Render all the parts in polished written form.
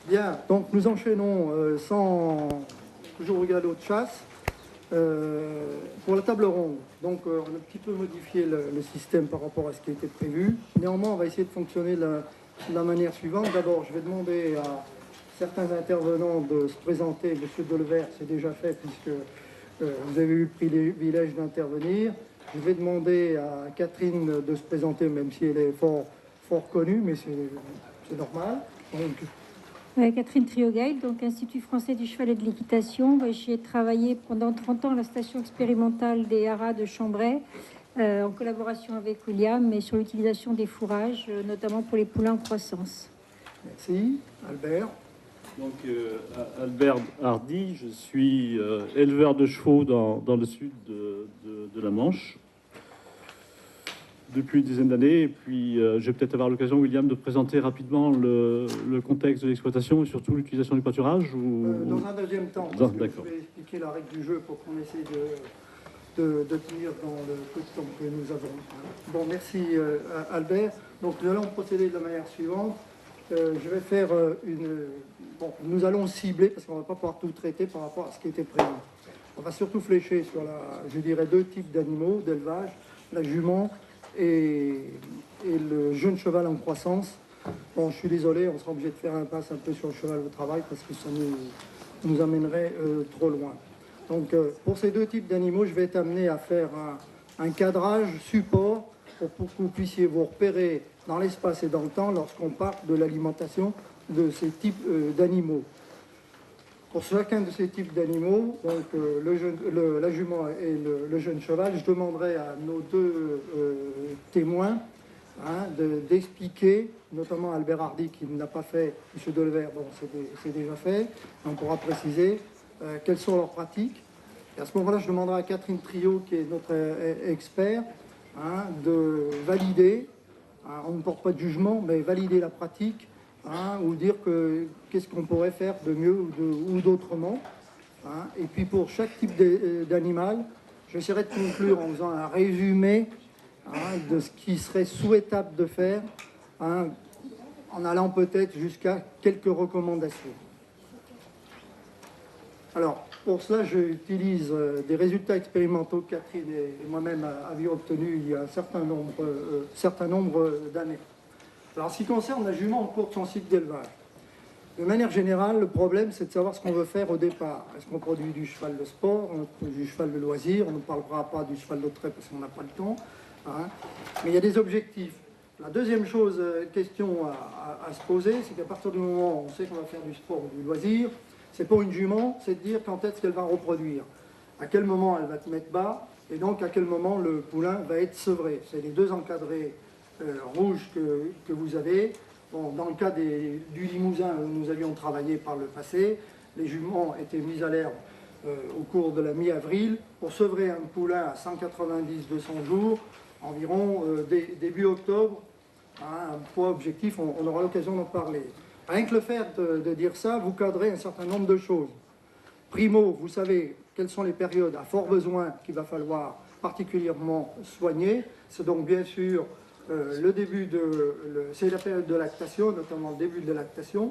Bien, donc nous enchaînons sans toujours au galop de chasse pour la table ronde. Donc on a un petit peu modifié le système par rapport à ce qui était prévu. Néanmoins, on va essayer de fonctionner de la manière suivante. D'abord, je vais demander à certains intervenants de se présenter. Monsieur Delvert, c'est déjà fait puisque vous avez eu le privilège d'intervenir. Je vais demander à Catherine de se présenter, même si elle est fort connue, mais c'est normal. Donc, Catherine Triogail, donc Institut français du cheval et de l'équitation. J'ai travaillé pendant 30 ans à la station expérimentale des haras de Chambray, en collaboration avec William, mais sur l'utilisation des fourrages, notamment pour les poulains en croissance. Merci. Albert. Donc, Albert Hardy, je suis éleveur de chevaux dans le sud de la Manche depuis une dizaine d'années. Et puis, je vais peut-être avoir l'occasion, William, de présenter rapidement le contexte de l'exploitation et surtout l'utilisation du pâturage dans un deuxième temps, parce que je vais expliquer la règle du jeu pour qu'on essaie de tenir dans le peu de temps que nous avons. Bon, merci Albert. Donc, nous allons procéder de la manière suivante. Je vais faire Bon, nous allons cibler, parce qu'on ne va pas pouvoir tout traiter par rapport à ce qui était prévu. On va surtout flécher sur, je dirais, deux types d'animaux d'élevage, la jument et le jeune cheval en croissance. Bon, je suis désolé, on sera obligé de faire un passe un peu sur le cheval au travail parce que ça nous amènerait trop loin. Donc, pour ces deux types d'animaux, je vais être amené à faire un cadrage support pour que vous puissiez vous repérer dans l'espace et dans le temps lorsqu'on parle de l'alimentation de ces types d'animaux. Pour chacun de ces types d'animaux, donc la jument et le jeune cheval, je demanderai à nos deux témoins d'expliquer, notamment Albert Hardy qui ne l'a pas fait, M. Delvert, bon, c'est déjà fait, on pourra préciser quelles sont leurs pratiques. Et à ce moment-là, je demanderai à Catherine Trio, qui est notre expert, de valider, on ne porte pas de jugement, mais valider la pratique, ou dire qu'est-ce qu'on pourrait faire de mieux ou d'autrement. Et puis pour chaque type d'animal, j'essaierai de conclure en faisant un résumé de ce qui serait souhaitable de faire, en allant peut-être jusqu'à quelques recommandations. Alors, pour cela, j'utilise des résultats expérimentaux que Catherine et moi-même avions obtenus il y a un certain nombre d'années. Alors, en ce qui concerne la jument en cours de son cycle d'élevage, de manière générale, le problème, c'est de savoir ce qu'on veut faire au départ. Est-ce qu'on produit du cheval de sport, du cheval de loisir? On ne parlera pas du cheval de trait parce qu'on n'a pas le temps. Mais il y a des objectifs. La deuxième question à se poser, c'est qu'à partir du moment où on sait qu'on va faire du sport ou du loisir, c'est pour une jument, c'est de dire quand est-ce qu'elle va reproduire, à quel moment elle va te mettre bas, et donc à quel moment le poulain va être sevré. C'est les deux encadrés rouges que vous avez. Bon, dans le cas du Limousin où nous avions travaillé par le passé, les juments étaient mis à l'herbe au cours de la mi-avril pour sevrer un poulain à 190-200 jours, environ début octobre. Un poids objectif, on aura l'occasion d'en parler. Rien que le fait de dire ça, vous cadrez un certain nombre de choses. Primo, vous savez quelles sont les périodes à fort besoin qu'il va falloir particulièrement soigner. C'est donc bien sûr c'est la période de lactation, notamment le début de la lactation,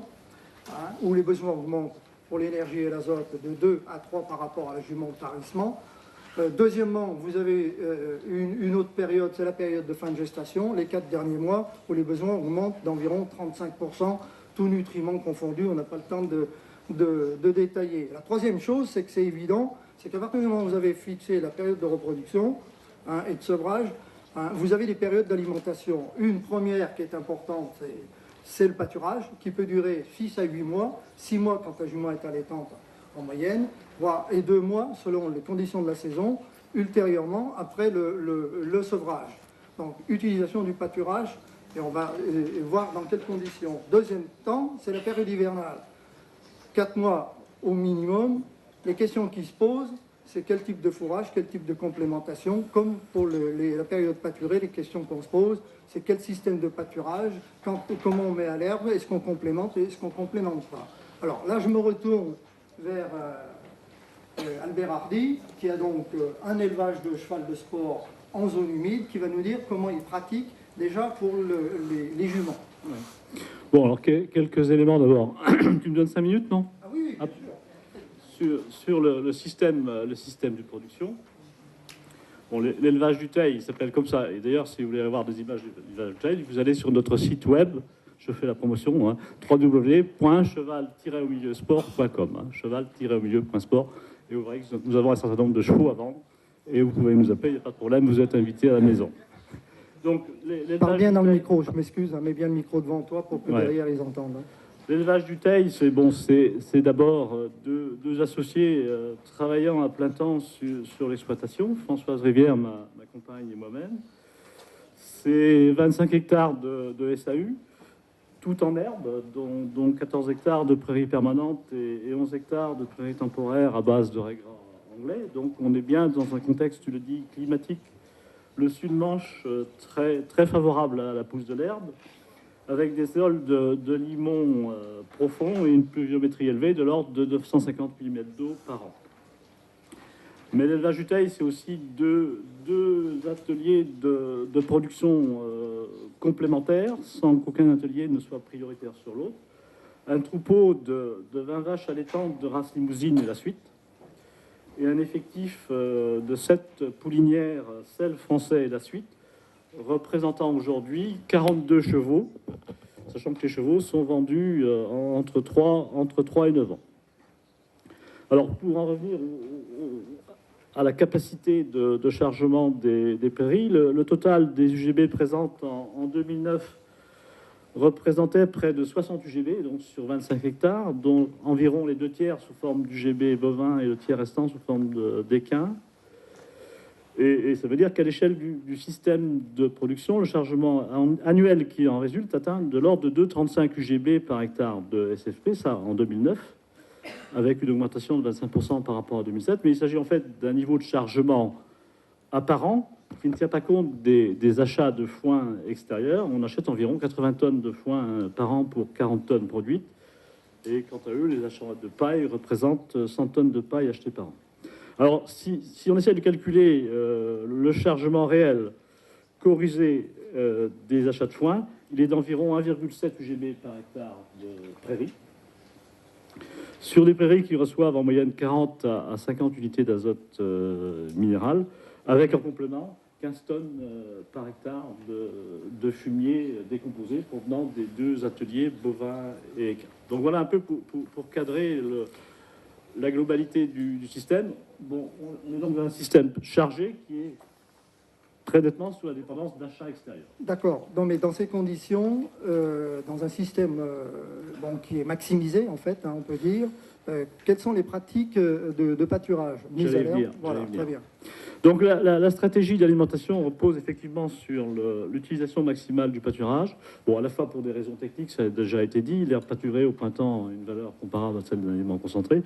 où les besoins augmentent pour l'énergie et l'azote de 2 à 3 par rapport à la jument au tarissement. Deuxièmement, vous avez une autre période, c'est la période de fin de gestation, les 4 derniers mois, où les besoins augmentent d'environ 35%, tous nutriments confondus, on n'a pas le temps de détailler. La troisième chose, c'est que c'est évident, c'est qu'à partir du moment où vous avez fixé la période de reproduction et de sevrage, vous avez des périodes d'alimentation. Une première qui est importante, c'est le pâturage, qui peut durer 6 à 8 mois, 6 mois quand la jument est allaitante en moyenne, et 2 mois selon les conditions de la saison, ultérieurement après le sevrage. Donc utilisation du pâturage, et on va voir dans quelles conditions. Deuxième temps, c'est la période hivernale. 4 mois au minimum. Les questions qui se posent, c'est quel type de fourrage, quel type de complémentation. Comme pour la période pâturée, les questions qu'on se pose, c'est quel système de pâturage, comment on met à l'herbe, est-ce qu'on complémente et est-ce qu'on ne complémente pas. Alors là, je me retourne vers Albert Hardy, qui a donc un élevage de cheval de sport en zone humide, qui va nous dire comment il pratique déjà pour les juments. Bon, alors quelques éléments d'abord. Tu me donnes 5 minutes, non? Ah oui, bien sur le système de production. Bon, l'élevage du teil, il s'appelle comme ça. Et d'ailleurs, si vous voulez avoir des images de l'élevage du teil, vous allez sur notre site web. Je fais la promotion, hein, www.cheval-au-milieu-sport.com, hein, cheval-au-milieu.sport. Et vous verrez que nous avons un certain nombre de chevaux à vendre. Et vous pouvez nous appeler, il n'y a pas de problème, vous êtes invité à la maison. Donc, parle bien dans le micro, je m'excuse, hein, mets bien le micro devant toi pour que derrière ils entendent. Hein. L'élevage du teil, c'est d'abord deux associés travaillant à plein temps sur l'exploitation, Françoise Rivière, ma compagne et moi-même. C'est 25 hectares de SAU, tout en herbe, dont 14 hectares de prairies permanentes et 11 hectares de prairies temporaires à base de raigrats anglais. Donc on est bien dans un contexte, tu le dis, climatique. Le sud-Manche très, très favorable à la pousse de l'herbe, avec des sols de limon profonds et une pluviométrie élevée de l'ordre de 950 mm d'eau par an. Mais l'élevage du teil, c'est aussi deux ateliers de production complémentaires, sans qu'aucun atelier ne soit prioritaire sur l'autre. Un troupeau de 20 vaches allaitantes de race limousine et la suite, et un effectif de 7 poulinières, celles français et la suite, représentant aujourd'hui 42 chevaux, sachant que les chevaux sont vendus entre 3 et 9 ans. Alors, pour en revenir à la capacité de chargement des prairies, le total des UGB présentes en 2009 représentait près de 60 UGB, donc sur 25 hectares, dont environ les 2 tiers sous forme d'UGB bovin et le tiers restant sous forme d'équin. Et ça veut dire qu'à l'échelle du système de production, le chargement annuel qui en résulte atteint de l'ordre de 2,35 UGB par hectare de SFP, ça en 2009, avec une augmentation de 25% par rapport à 2007. Mais il s'agit en fait d'un niveau de chargement apparent qui ne tient pas compte des achats de foin extérieurs. On achète environ 80 tonnes de foin par an pour 40 tonnes produites. Et quant à eux, les achats de paille représentent 100 tonnes de paille achetées par an. Alors, si on essaie de calculer le chargement réel corrigé des achats de foin, il est d'environ 1,7 UGB par hectare de prairies. Sur des prairies qui reçoivent en moyenne 40 à 50 unités d'azote minéral, avec en complément 15 tonnes par hectare de fumier décomposé provenant des 2 ateliers bovins et équins. Donc voilà un peu pour cadrer la globalité du système. Bon, on est donc dans un système chargé qui est très nettement sous la dépendance d'achats extérieurs. D'accord. Mais dans ces conditions, dans un système qui est maximisé, en fait, hein, on peut dire, quelles sont les pratiques de pâturage mises à l'herbe? Voilà, très bien. Donc la stratégie d'alimentation repose effectivement sur l'utilisation maximale du pâturage. Bon, à la fois pour des raisons techniques, ça a déjà été dit, l'herbe pâturée au printemps a une valeur comparable à celle d'un aliment concentré,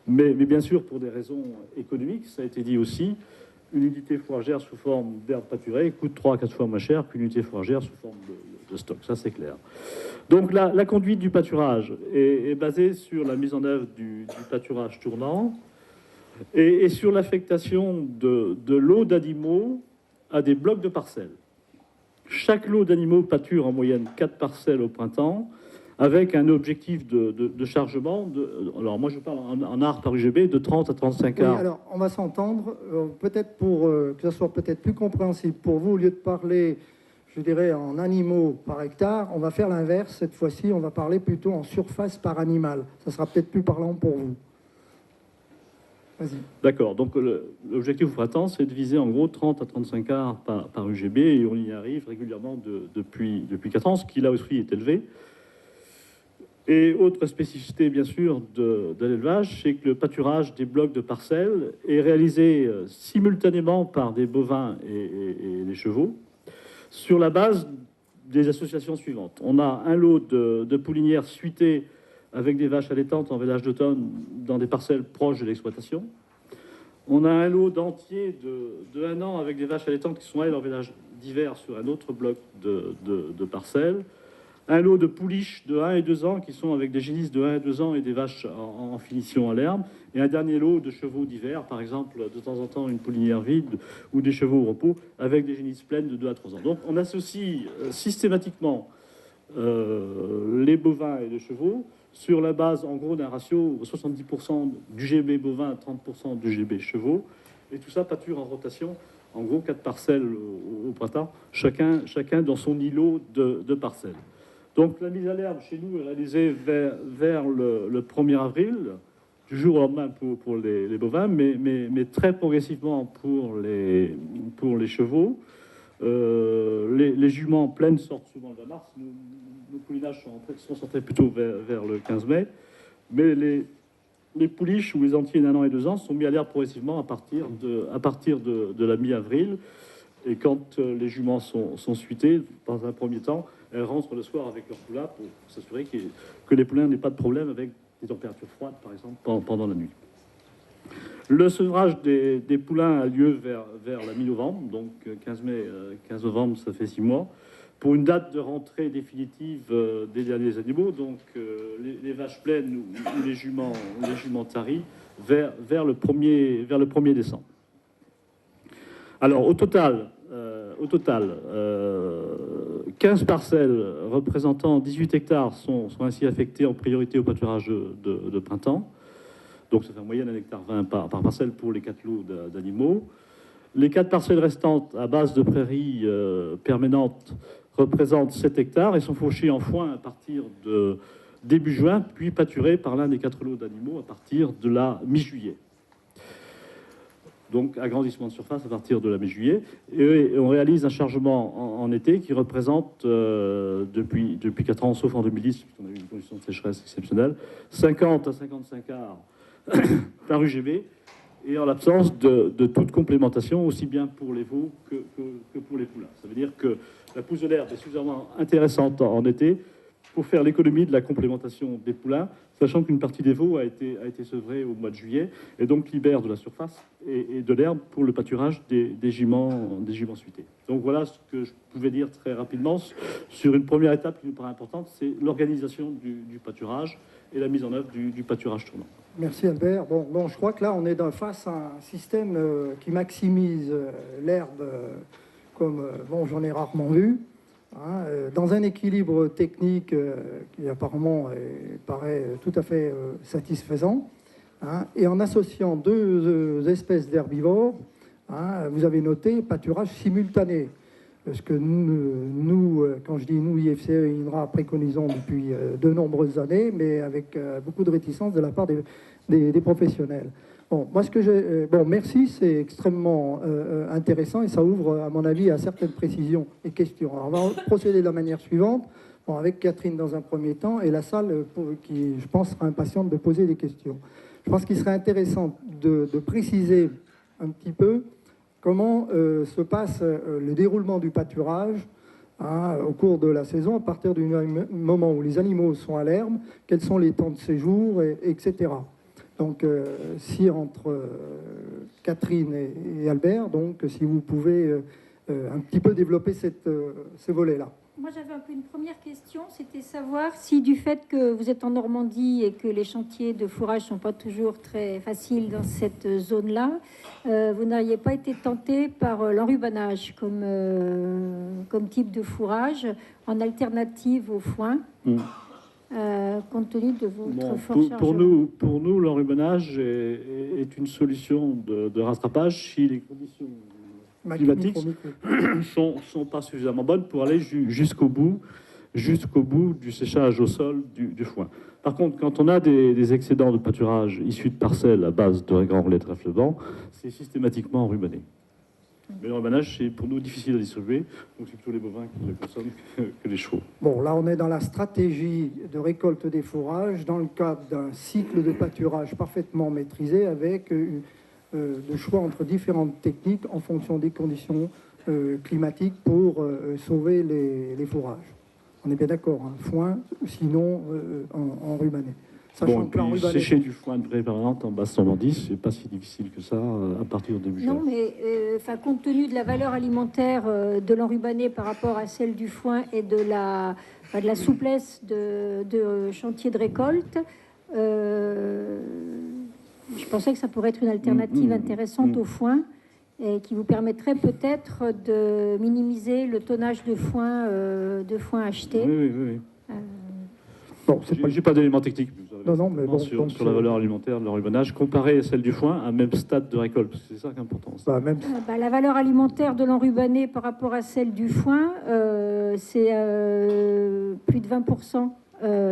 mais bien sûr pour des raisons économiques, ça a été dit aussi. Une unité fourragère sous forme d'herbe pâturée coûte 3 à 4 fois moins cher qu'une unité fourragère sous forme de stock, ça c'est clair. Donc la conduite du pâturage est basée sur la mise en œuvre du pâturage tournant et sur l'affectation de lots d'animaux à des blocs de parcelles. Chaque lot d'animaux pâture en moyenne 4 parcelles au printemps, avec un objectif de chargement, alors moi je parle en art par UGB, de 30 à 35 arts. Oui, alors on va s'entendre, peut-être pour que ça soit peut-être plus compréhensible pour vous, au lieu de parler, je dirais, en animaux par hectare, on va faire l'inverse cette fois-ci, on va parler plutôt en surface par animal. Ça sera peut-être plus parlant pour vous. Vas-y. D'accord, donc l'objectif au printemps, c'est de viser en gros 30 à 35 arts par UGB, et on y arrive régulièrement depuis 4 ans, ce qui là aussi est élevé. Et autre spécificité, bien sûr, de l'élevage, c'est que le pâturage des blocs de parcelles est réalisé simultanément par des bovins et des chevaux sur la base des associations suivantes. On a un lot de poulinières suitées avec des vaches allaitantes en village d'automne dans des parcelles proches de l'exploitation. On a un lot d'entiers de 1 an avec des vaches allaitantes qui sont, elles, en village d'hiver sur un autre bloc de parcelles. Un lot de pouliches de 1 et 2 ans qui sont avec des génisses de 1 et 2 ans et des vaches en finition à l'herbe. Et un dernier lot de chevaux d'hiver, par exemple, de temps en temps une poulinière vide ou des chevaux au repos avec des génisses pleines de 2 à 3 ans. Donc on associe systématiquement les bovins et les chevaux, sur la base, en gros, d'un ratio 70% du GB bovin, 30% du GB chevaux, et tout ça pâture en rotation, en gros 4 parcelles au printemps, chacun dans son îlot de parcelles. Donc la mise à l'herbe chez nous est réalisée vers le 1er avril, du jour au lendemain pour les bovins, mais très progressivement pour les chevaux. Les juments pleines sortent souvent le 20 mars. Nos poulinages sont centrés plutôt vers le 15 mai. Mais les pouliches ou les entiers d'1 an et 2 ans sont mis à l'herbe progressivement à partir de la mi-avril. Et quand les juments sont suitées, dans un premier temps, elles rentrent le soir avec leurs poulains pour s'assurer que les poulains n'aient pas de problème avec des températures froides, par exemple, pendant la nuit. Le sevrage des poulains a lieu vers la mi-novembre, donc 15 novembre, ça fait 6 mois, pour une date de rentrée définitive des derniers animaux, donc les vaches pleines ou les juments taris, vers le 1er décembre. Alors, au total, 15 parcelles représentant 18 hectares sont ainsi affectées en priorité au pâturage de printemps. Donc, ça fait en moyenne 1,20 hectare par parcelle pour les 4 lots d'animaux. Les 4 parcelles restantes à base de prairies permanentes représentent 7 hectares et sont fauchées en foin à partir de début juin, puis pâturées par l'un des 4 lots d'animaux à partir de la mi-juillet. Donc, agrandissement de surface à partir de la mi-juillet. Et on réalise un chargement en été qui représente, depuis 4 ans, sauf en 2010, puisqu'on a eu une condition de sécheresse exceptionnelle, 50 à 55 arts par UGB, et en l'absence de toute complémentation, aussi bien pour les veaux que pour les poulains. Ça veut dire que la pousse de l'herbe est suffisamment intéressante en été pour faire l'économie de la complémentation des poulains, sachant qu'une partie des veaux a été sevrée au mois de juillet, et donc libère de la surface et de l'herbe pour le pâturage des juments suités. Donc voilà ce que je pouvais dire très rapidement sur une première étape qui nous paraît importante, c'est l'organisation du pâturage et la mise en œuvre du pâturage tournant. Merci Albert. Bon, je crois que là, on est face à un système qui maximise l'herbe comme j'en ai rarement vu. Dans un équilibre technique qui apparemment paraît tout à fait satisfaisant, et en associant 2 espèces d'herbivores, vous avez noté pâturage simultané. Ce que nous, quand je dis nous, IFCE et INRA, préconisons depuis de nombreuses années, mais avec beaucoup de réticence de la part des professionnels. Bon, moi, merci, c'est extrêmement intéressant et ça ouvre, à mon avis, à certaines précisions et questions. Alors, on va procéder de la manière suivante, avec Catherine dans un premier temps et la salle qui, je pense, sera impatiente de poser des questions. Je pense qu'il serait intéressant de préciser un petit peu comment se passe le déroulement du pâturage au cours de la saison, à partir du moment où les animaux sont à l'herbe, quels sont les temps de séjour, etc. Donc, si entre Catherine et Albert, donc si vous pouvez un petit peu développer ce volet-là. Moi, j'avais un peu une première question, c'était savoir si du fait que vous êtes en Normandie et que les chantiers de fourrage ne sont pas toujours très faciles dans cette zone-là, vous n'auriez pas été tenté par l'enrubanage comme type de fourrage en alternative au foin, compte tenu de votre fort chargement. Pour nous, l'enrubanage est une solution de rattrapage si les conditions climatiques sont pas suffisamment bonnes pour aller jusqu'au bout du séchage au sol du foin. Par contre, quand on a des excédents de pâturage issus de parcelles à base de grand relais de trèfle blanc, c'est systématiquement enrubané. Mais l'enrubanage, c'est pour nous difficile à distribuer, donc c'est plutôt les bovins qui le consomment que les chevaux. Bon, là, on est dans la stratégie de récolte des fourrages, dans le cadre d'un cycle de pâturage parfaitement maîtrisé, avec le choix entre différentes techniques en fonction des conditions climatiques pour sauver les fourrages. On est bien d'accord, foin, sinon enrubané. Bon, sécher du foin de prairie permanente en basse Normandie, c'est pas si difficile que ça à partir du début juin. Non, mais compte tenu de la valeur alimentaire de l'enrubané par rapport à celle du foin et de la souplesse de chantier de récolte, je pensais que ça pourrait être une alternative intéressante au foin. et qui vous permettrait peut-être de minimiser le tonnage de foin acheté. Oui. Bon, c'est pas... J'ai pas d'éléments techniques. Non, mais bon, sur la valeur alimentaire de l'enrubannage comparée à celle du foin à même stade de récolte. C'est ça qui est important. La valeur alimentaire de l'enrubanné par rapport à celle du foin, c'est plus de 20%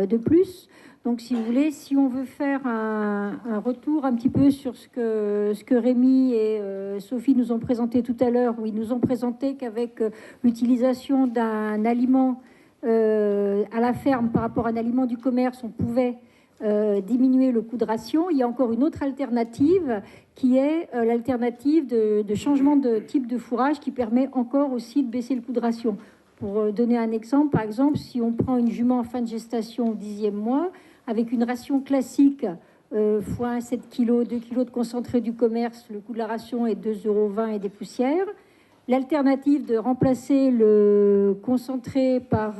de plus. Donc, si vous voulez, si on veut faire un retour un petit peu sur ce que Rémi et Sophie nous ont présenté tout à l'heure, où ils nous ont présenté qu'avec l'utilisation d'un aliment à la ferme par rapport à un aliment du commerce, on pouvait diminuer le coût de ration. Il y a encore une autre alternative qui est l'alternative de changement de type de fourrage qui permet encore aussi de baisser le coût de ration. Pour donner un exemple, par exemple, si on prend une jument en fin de gestation au 10e mois, avec une ration classique, foin 7 kg, 2 kg de concentré du commerce, le coût de la ration est 2,20 € et des poussières. L'alternative de remplacer le concentré par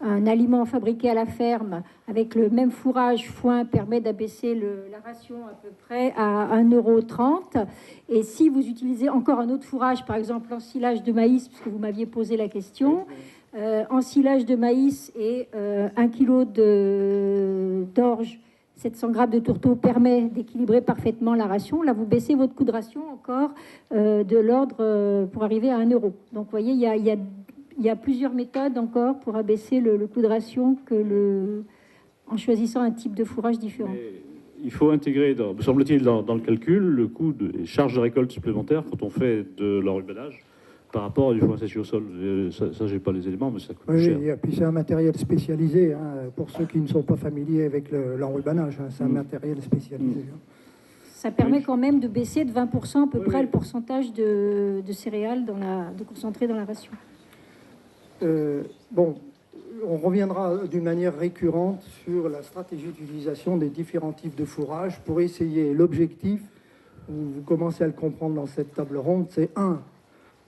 un aliment fabriqué à la ferme avec le même fourrage foin permet d'abaisser la ration à peu près à 1,30 €. Et si vous utilisez encore un autre fourrage, par exemple l'ensilage de maïs, puisque vous m'aviez posé la question, ensilage de maïs et 1 kg d'orge, 700 grammes de tourteau permet d'équilibrer parfaitement la ration. Là, vous baissez votre coût de ration encore de l'ordre pour arriver à 1 €. Donc, vous voyez, il y a plusieurs méthodes encore pour abaisser le coût de ration en choisissant un type de fourrage différent. Mais il faut intégrer, me semble-t-il, dans le calcul, le coût des charges de récolte supplémentaires quand on fait de l'enrubannage par rapport à du foin séché au sol. Ça j'ai pas les éléments, mais ça coûte cher. Et puis c'est un matériel spécialisé, hein, pour ceux qui ne sont pas familiers avec l'enrubannage. Hein, c'est un matériel spécialisé. Ça permet quand même de baisser de 20% à peu près le pourcentage de céréales de concentré dans la ration. Bon, on reviendra d'une manière récurrente sur la stratégie d'utilisation des différents types de fourrage pour essayer l'objectif, vous commencez à le comprendre dans cette table ronde, c'est 1,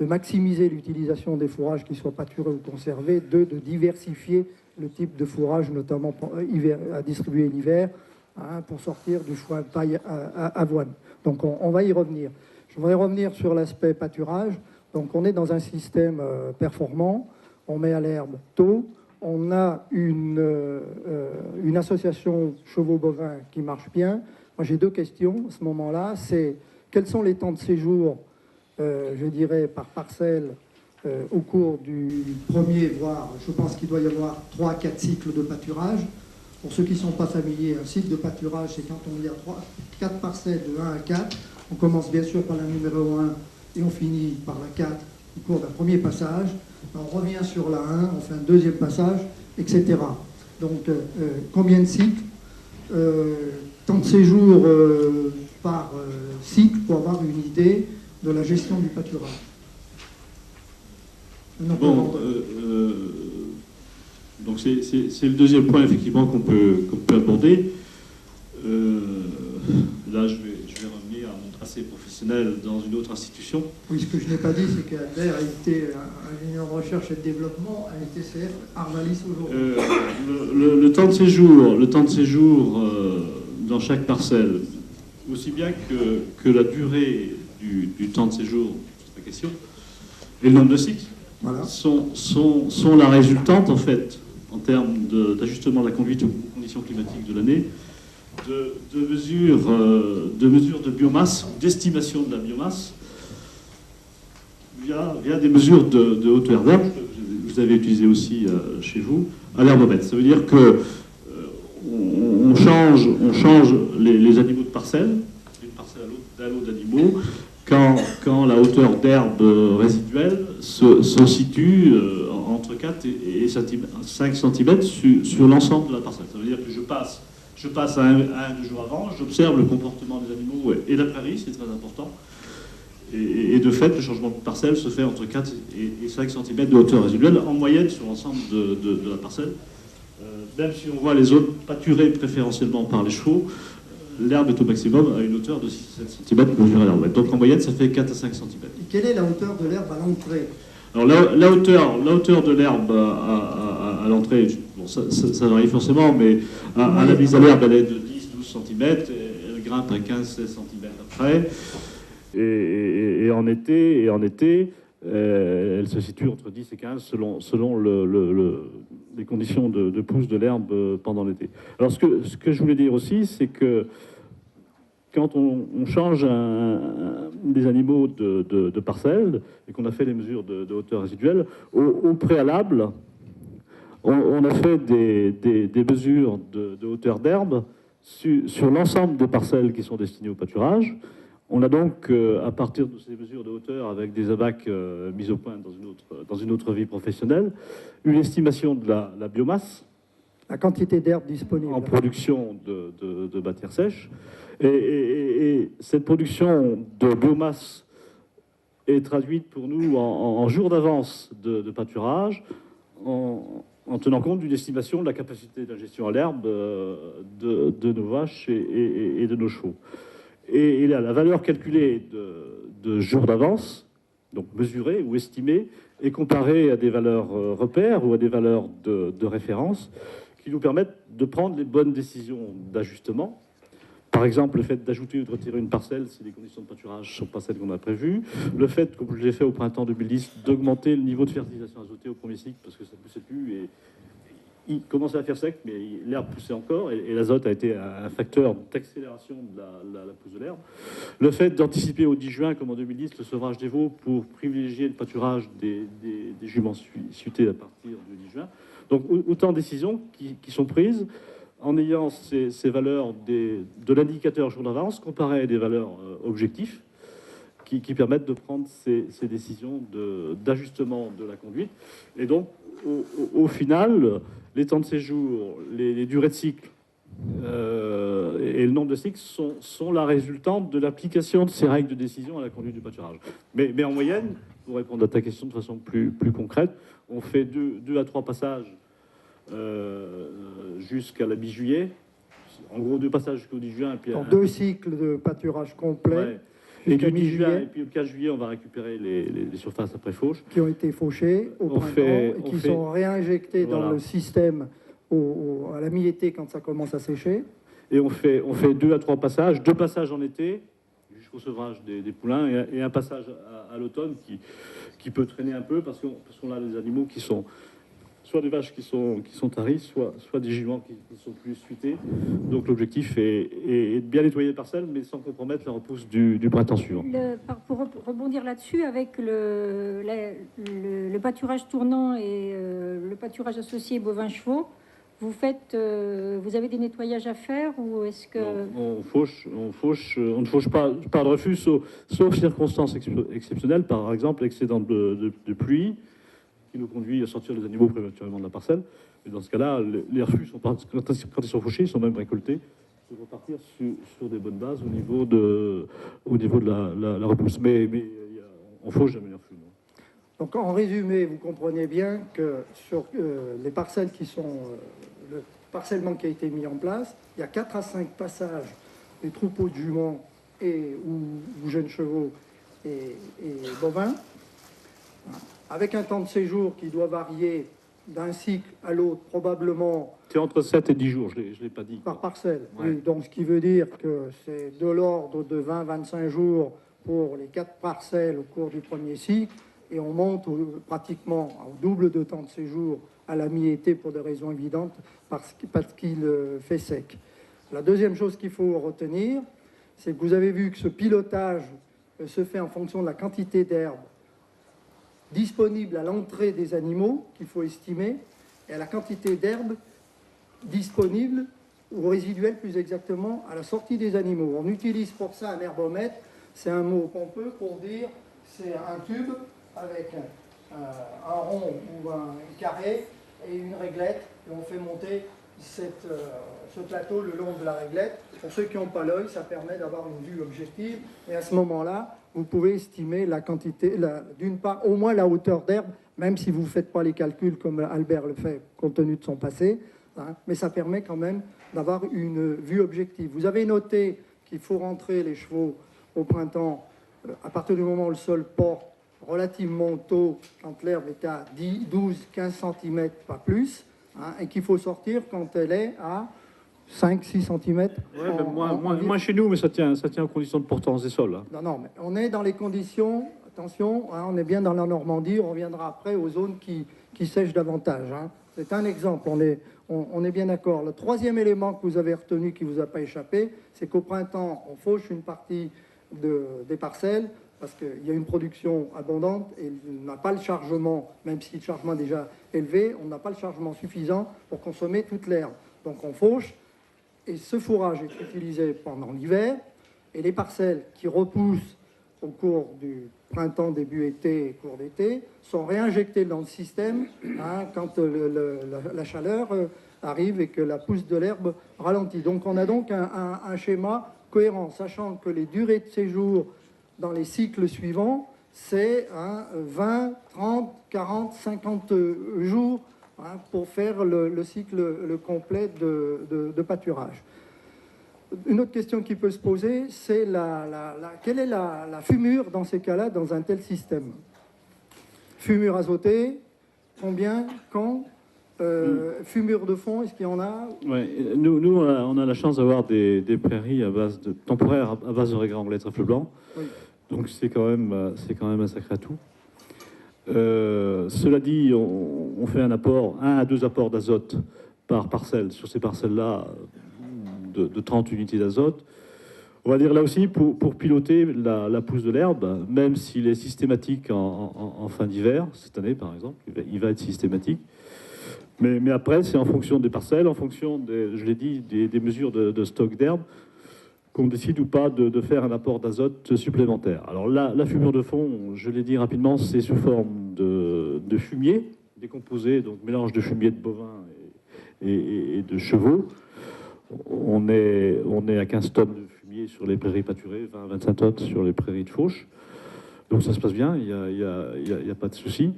de maximiser l'utilisation des fourrages qui soient pâturés ou conservés, 2, de diversifier le type de fourrage, notamment à distribuer l'hiver, hein, pour sortir du foin paille à avoine. Donc on va y revenir. Je voudrais revenir sur l'aspect pâturage. Donc on est dans un système performant. On met à l'herbe tôt, on a une association chevaux-bovins qui marche bien. Moi, j'ai 2 questions à ce moment-là. C'est quels sont les temps de séjour, je dirais, par parcelle au cours du premier, voire je pense qu'il doit y avoir 3-4 cycles de pâturage. Pour ceux qui ne sont pas familiers, un cycle de pâturage, c'est quand on y a 4 parcelles de 1 à 4. On commence bien sûr par la numéro 1 et on finit par la 4 au cours d'un premier passage. On revient sur la 1, on fait un deuxième passage, etc. Donc, combien de cycles, temps de séjour par cycle pour avoir une idée de la gestion du pâturage. Bon, donc c'est le deuxième point effectivement qu'on peut aborder. Là, je vais revenir à mon tracé professionnel dans une autre institution. Oui, ce que je n'ai pas dit, c'est qu'Albert a été ingénieur de recherche et de développement à l'ETCF Arvalis aujourd'hui. Le temps de séjour dans chaque parcelle, aussi bien que la durée du temps de séjour, c'est la question, et le nombre de cycles, voilà, sont la résultante, en fait, en termes d'ajustement de la conduite aux conditions climatiques de l'année, de mesures de biomasse, d'estimation de la biomasse, via des mesures de hauteur d'herbe, que vous avez utilisé aussi chez vous, à l'herbomètre. Ça veut dire que on change les animaux de parcelle, d'une parcelle à l'autre, d'un lot d'animaux, quand la hauteur d'herbe résiduelle se situe entre 4 et 5 cm sur l'ensemble de la parcelle. Ça veut dire que je passe à un ou 2 jours avant, j'observe le comportement des animaux et la prairie, c'est très important. Et de fait, le changement de parcelle se fait entre 4 et 5 cm de hauteur résiduelle, en moyenne sur l'ensemble de la parcelle. Même si on voit les zones pâturées préférentiellement par les chevaux, l'herbe est au maximum à une hauteur de 6-7 cm mesurée à l'herbe. Donc en moyenne, ça fait 4 à 5 cm. Et quelle est la hauteur de l'herbe à l'entrée? Alors la hauteur de l'herbe à l'entrée, bon, ça varie forcément, mais à la mise à l'herbe, elle est de 10-12 cm, elle grimpe à 15-16 cm après. Et en été, elle se situe entre 10 et 15 selon les conditions de pousse de l'herbe pendant l'été. Alors ce que je voulais dire aussi, c'est que quand on change des animaux de parcelles et qu'on a fait des mesures de hauteur résiduelle, au préalable, on a fait des mesures de hauteur d'herbe sur l'ensemble des parcelles qui sont destinées au pâturage. On a donc, à partir de ces mesures de hauteur, avec des abacs mis au point dans une autre vie professionnelle, une estimation de la biomasse, La quantité d'herbe disponible. en production de matière sèche. Et cette production de biomasse est traduite pour nous en jours d'avance de pâturage, en tenant compte d'une estimation de la capacité d'ingestion à l'herbe de nos vaches et de nos chevaux. Et là, la valeur calculée de jours d'avance, donc mesurée ou estimée, est comparée à des valeurs repères ou à des valeurs de référence qui nous permettent de prendre les bonnes décisions d'ajustement. Par exemple, le fait d'ajouter ou de retirer une parcelle si les conditions de pâturage ne sont pas celles qu'on a prévues. Le fait, comme je l'ai fait au printemps 2010, d'augmenter le niveau de fertilisation azotée au premier cycle parce que ça ne poussait plus et il commençait à faire sec, mais l'herbe poussait encore et l'azote a été un facteur d'accélération de la pousse de l'herbe. Le fait d'anticiper au 10 juin, comme en 2010, le sevrage des veaux pour privilégier le pâturage des juments suités à partir du 10 juin. Donc autant de décisions qui sont prises en ayant ces valeurs de l'indicateur jour d'avance comparées à des valeurs objectifs qui permettent de prendre ces décisions d'ajustement de la conduite. Et donc, au final, les temps de séjour, les durées de cycle et le nombre de cycles sont la résultante de l'application de ces règles de décision à la conduite du pâturage. Mais en moyenne, pour répondre à ta question de façon plus concrète, on fait 2 à 3 passages jusqu'à la mi-juillet. En gros, 2 passages jusqu'au 10 juin. Et puis, 2 cycles de pâturage complet. Ouais. Et puis, 10 juin, et puis le 4 juillet, on va récupérer les surfaces après fauche. Qui ont été fauchées au printemps et qui sont réinjectées dans le système à la mi-été quand ça commence à sécher. Et on fait 2 à 3 passages, 2 passages en été jusqu'au sevrage des poulains et un passage à l'automne qui peut traîner un peu parce qu'on a des animaux qui sont soit des vaches qui sont taries, soit des juments qui sont plus suités. Donc l'objectif est de bien nettoyer les parcelles, mais sans compromettre la repousse du printemps suivant. Pour rebondir là-dessus, avec le pâturage tournant et le pâturage associé bovins-chevaux, vous avez des nettoyages à faire ou est-ce que... Non, on ne fauche pas de refus, sauf circonstances exceptionnelles, par exemple excédent de pluie, qui nous conduit à sortir les animaux prématurément de la parcelle. Et dans ce cas-là, les refus, quand ils sont fauchés, ils sont même récoltés pour repartir sur des bonnes bases au niveau de la repousse. Mais on fauche jamais les refus. Non. Donc en résumé, vous comprenez bien que sur les parcelles qui sont... le parcellement qui a été mis en place, il y a 4 à 5 passages des troupeaux de juments ou jeunes chevaux et bovins, avec un temps de séjour qui doit varier d'un cycle à l'autre, probablement... C'est entre 7 et 10 jours, je ne l'ai pas dit. Par parcelle, ouais. Oui. Donc ce qui veut dire que c'est de l'ordre de 20-25 jours pour les 4 parcelles au cours du premier cycle, et on monte pratiquement au double de temps de séjour à la mi-été pour des raisons évidentes, parce qu'il fait sec. La deuxième chose qu'il faut retenir, c'est que vous avez vu que ce pilotage se fait en fonction de la quantité d'herbe disponible à l'entrée des animaux, qu'il faut estimer, et à la quantité d'herbe disponible, ou résiduelle plus exactement, à la sortie des animaux. On utilise pour ça un herbomètre, c'est un mot pompeux pour dire c'est un tube avec un rond ou un carré et une réglette, et on fait monter ce plateau le long de la réglette. Pour ceux qui n'ont pas l'œil, ça permet d'avoir une vue objective, et à ce moment-là, vous pouvez estimer la quantité, d'une part, au moins la hauteur d'herbe, même si vous ne faites pas les calculs comme Albert le fait, compte tenu de son passé, hein, mais ça permet quand même d'avoir une vue objective. Vous avez noté qu'il faut rentrer les chevaux au printemps, à partir du moment où le sol porte relativement tôt, quand l'herbe est à 10, 12, 15 cm, pas plus, hein, et qu'il faut sortir quand elle est à 5-6 cm. Ouais, moins chez nous, mais ça tient aux conditions de portance des sols. Hein. Non, non, mais on est dans les conditions, attention, hein, on est bien dans la Normandie, on reviendra après aux zones qui sèchent davantage. Hein. C'est un exemple, on est bien d'accord. Le troisième élément que vous avez retenu, qui ne vous a pas échappé, c'est qu'au printemps, on fauche une partie des parcelles, parce qu'il y a une production abondante et on n'a pas le chargement, même si le chargement est déjà élevé, on n'a pas le chargement suffisant pour consommer toute l'herbe. Donc on fauche, et ce fourrage est utilisé pendant l'hiver, et les parcelles qui repoussent au cours du printemps, début été et cours d'été, sont réinjectées dans le système hein, quand la chaleur arrive et que la pousse de l'herbe ralentit. Donc on a donc un schéma cohérent, sachant que les durées de séjour dans les cycles suivants, c'est 20, 30, 40, 50 jours hein, pour faire le cycle complet de pâturage. Une autre question qui peut se poser, c'est quelle est la fumure dans ces cas-là dans un tel système? Fumure azotée, combien, quand fumure de fond, est-ce qu'il y en a? Ouais, nous on a la chance d'avoir des prairies temporaires à base de régramblés trèfle blanc. Oui. Donc c'est quand même un sacré atout. Cela dit, on fait un apport, 1 à 2 apports d'azote par parcelle sur ces parcelles-là de 30 unités d'azote. On va dire là aussi pour piloter la pousse de l'herbe, même s'il est systématique en fin d'hiver, cette année par exemple, il va être systématique. Mais après, c'est en fonction des parcelles, en fonction, je l'ai dit, des mesures de stock d'herbe, qu'on décide ou pas de faire un apport d'azote supplémentaire. Alors la fumure de fond, je l'ai dit rapidement, c'est sous forme de fumier décomposé, donc mélange de fumier de bovins et de chevaux. On est à 15 tonnes de fumier sur les prairies pâturées, 20-25 tonnes sur les prairies de fauche. Donc ça se passe bien, il n'y a pas de souci.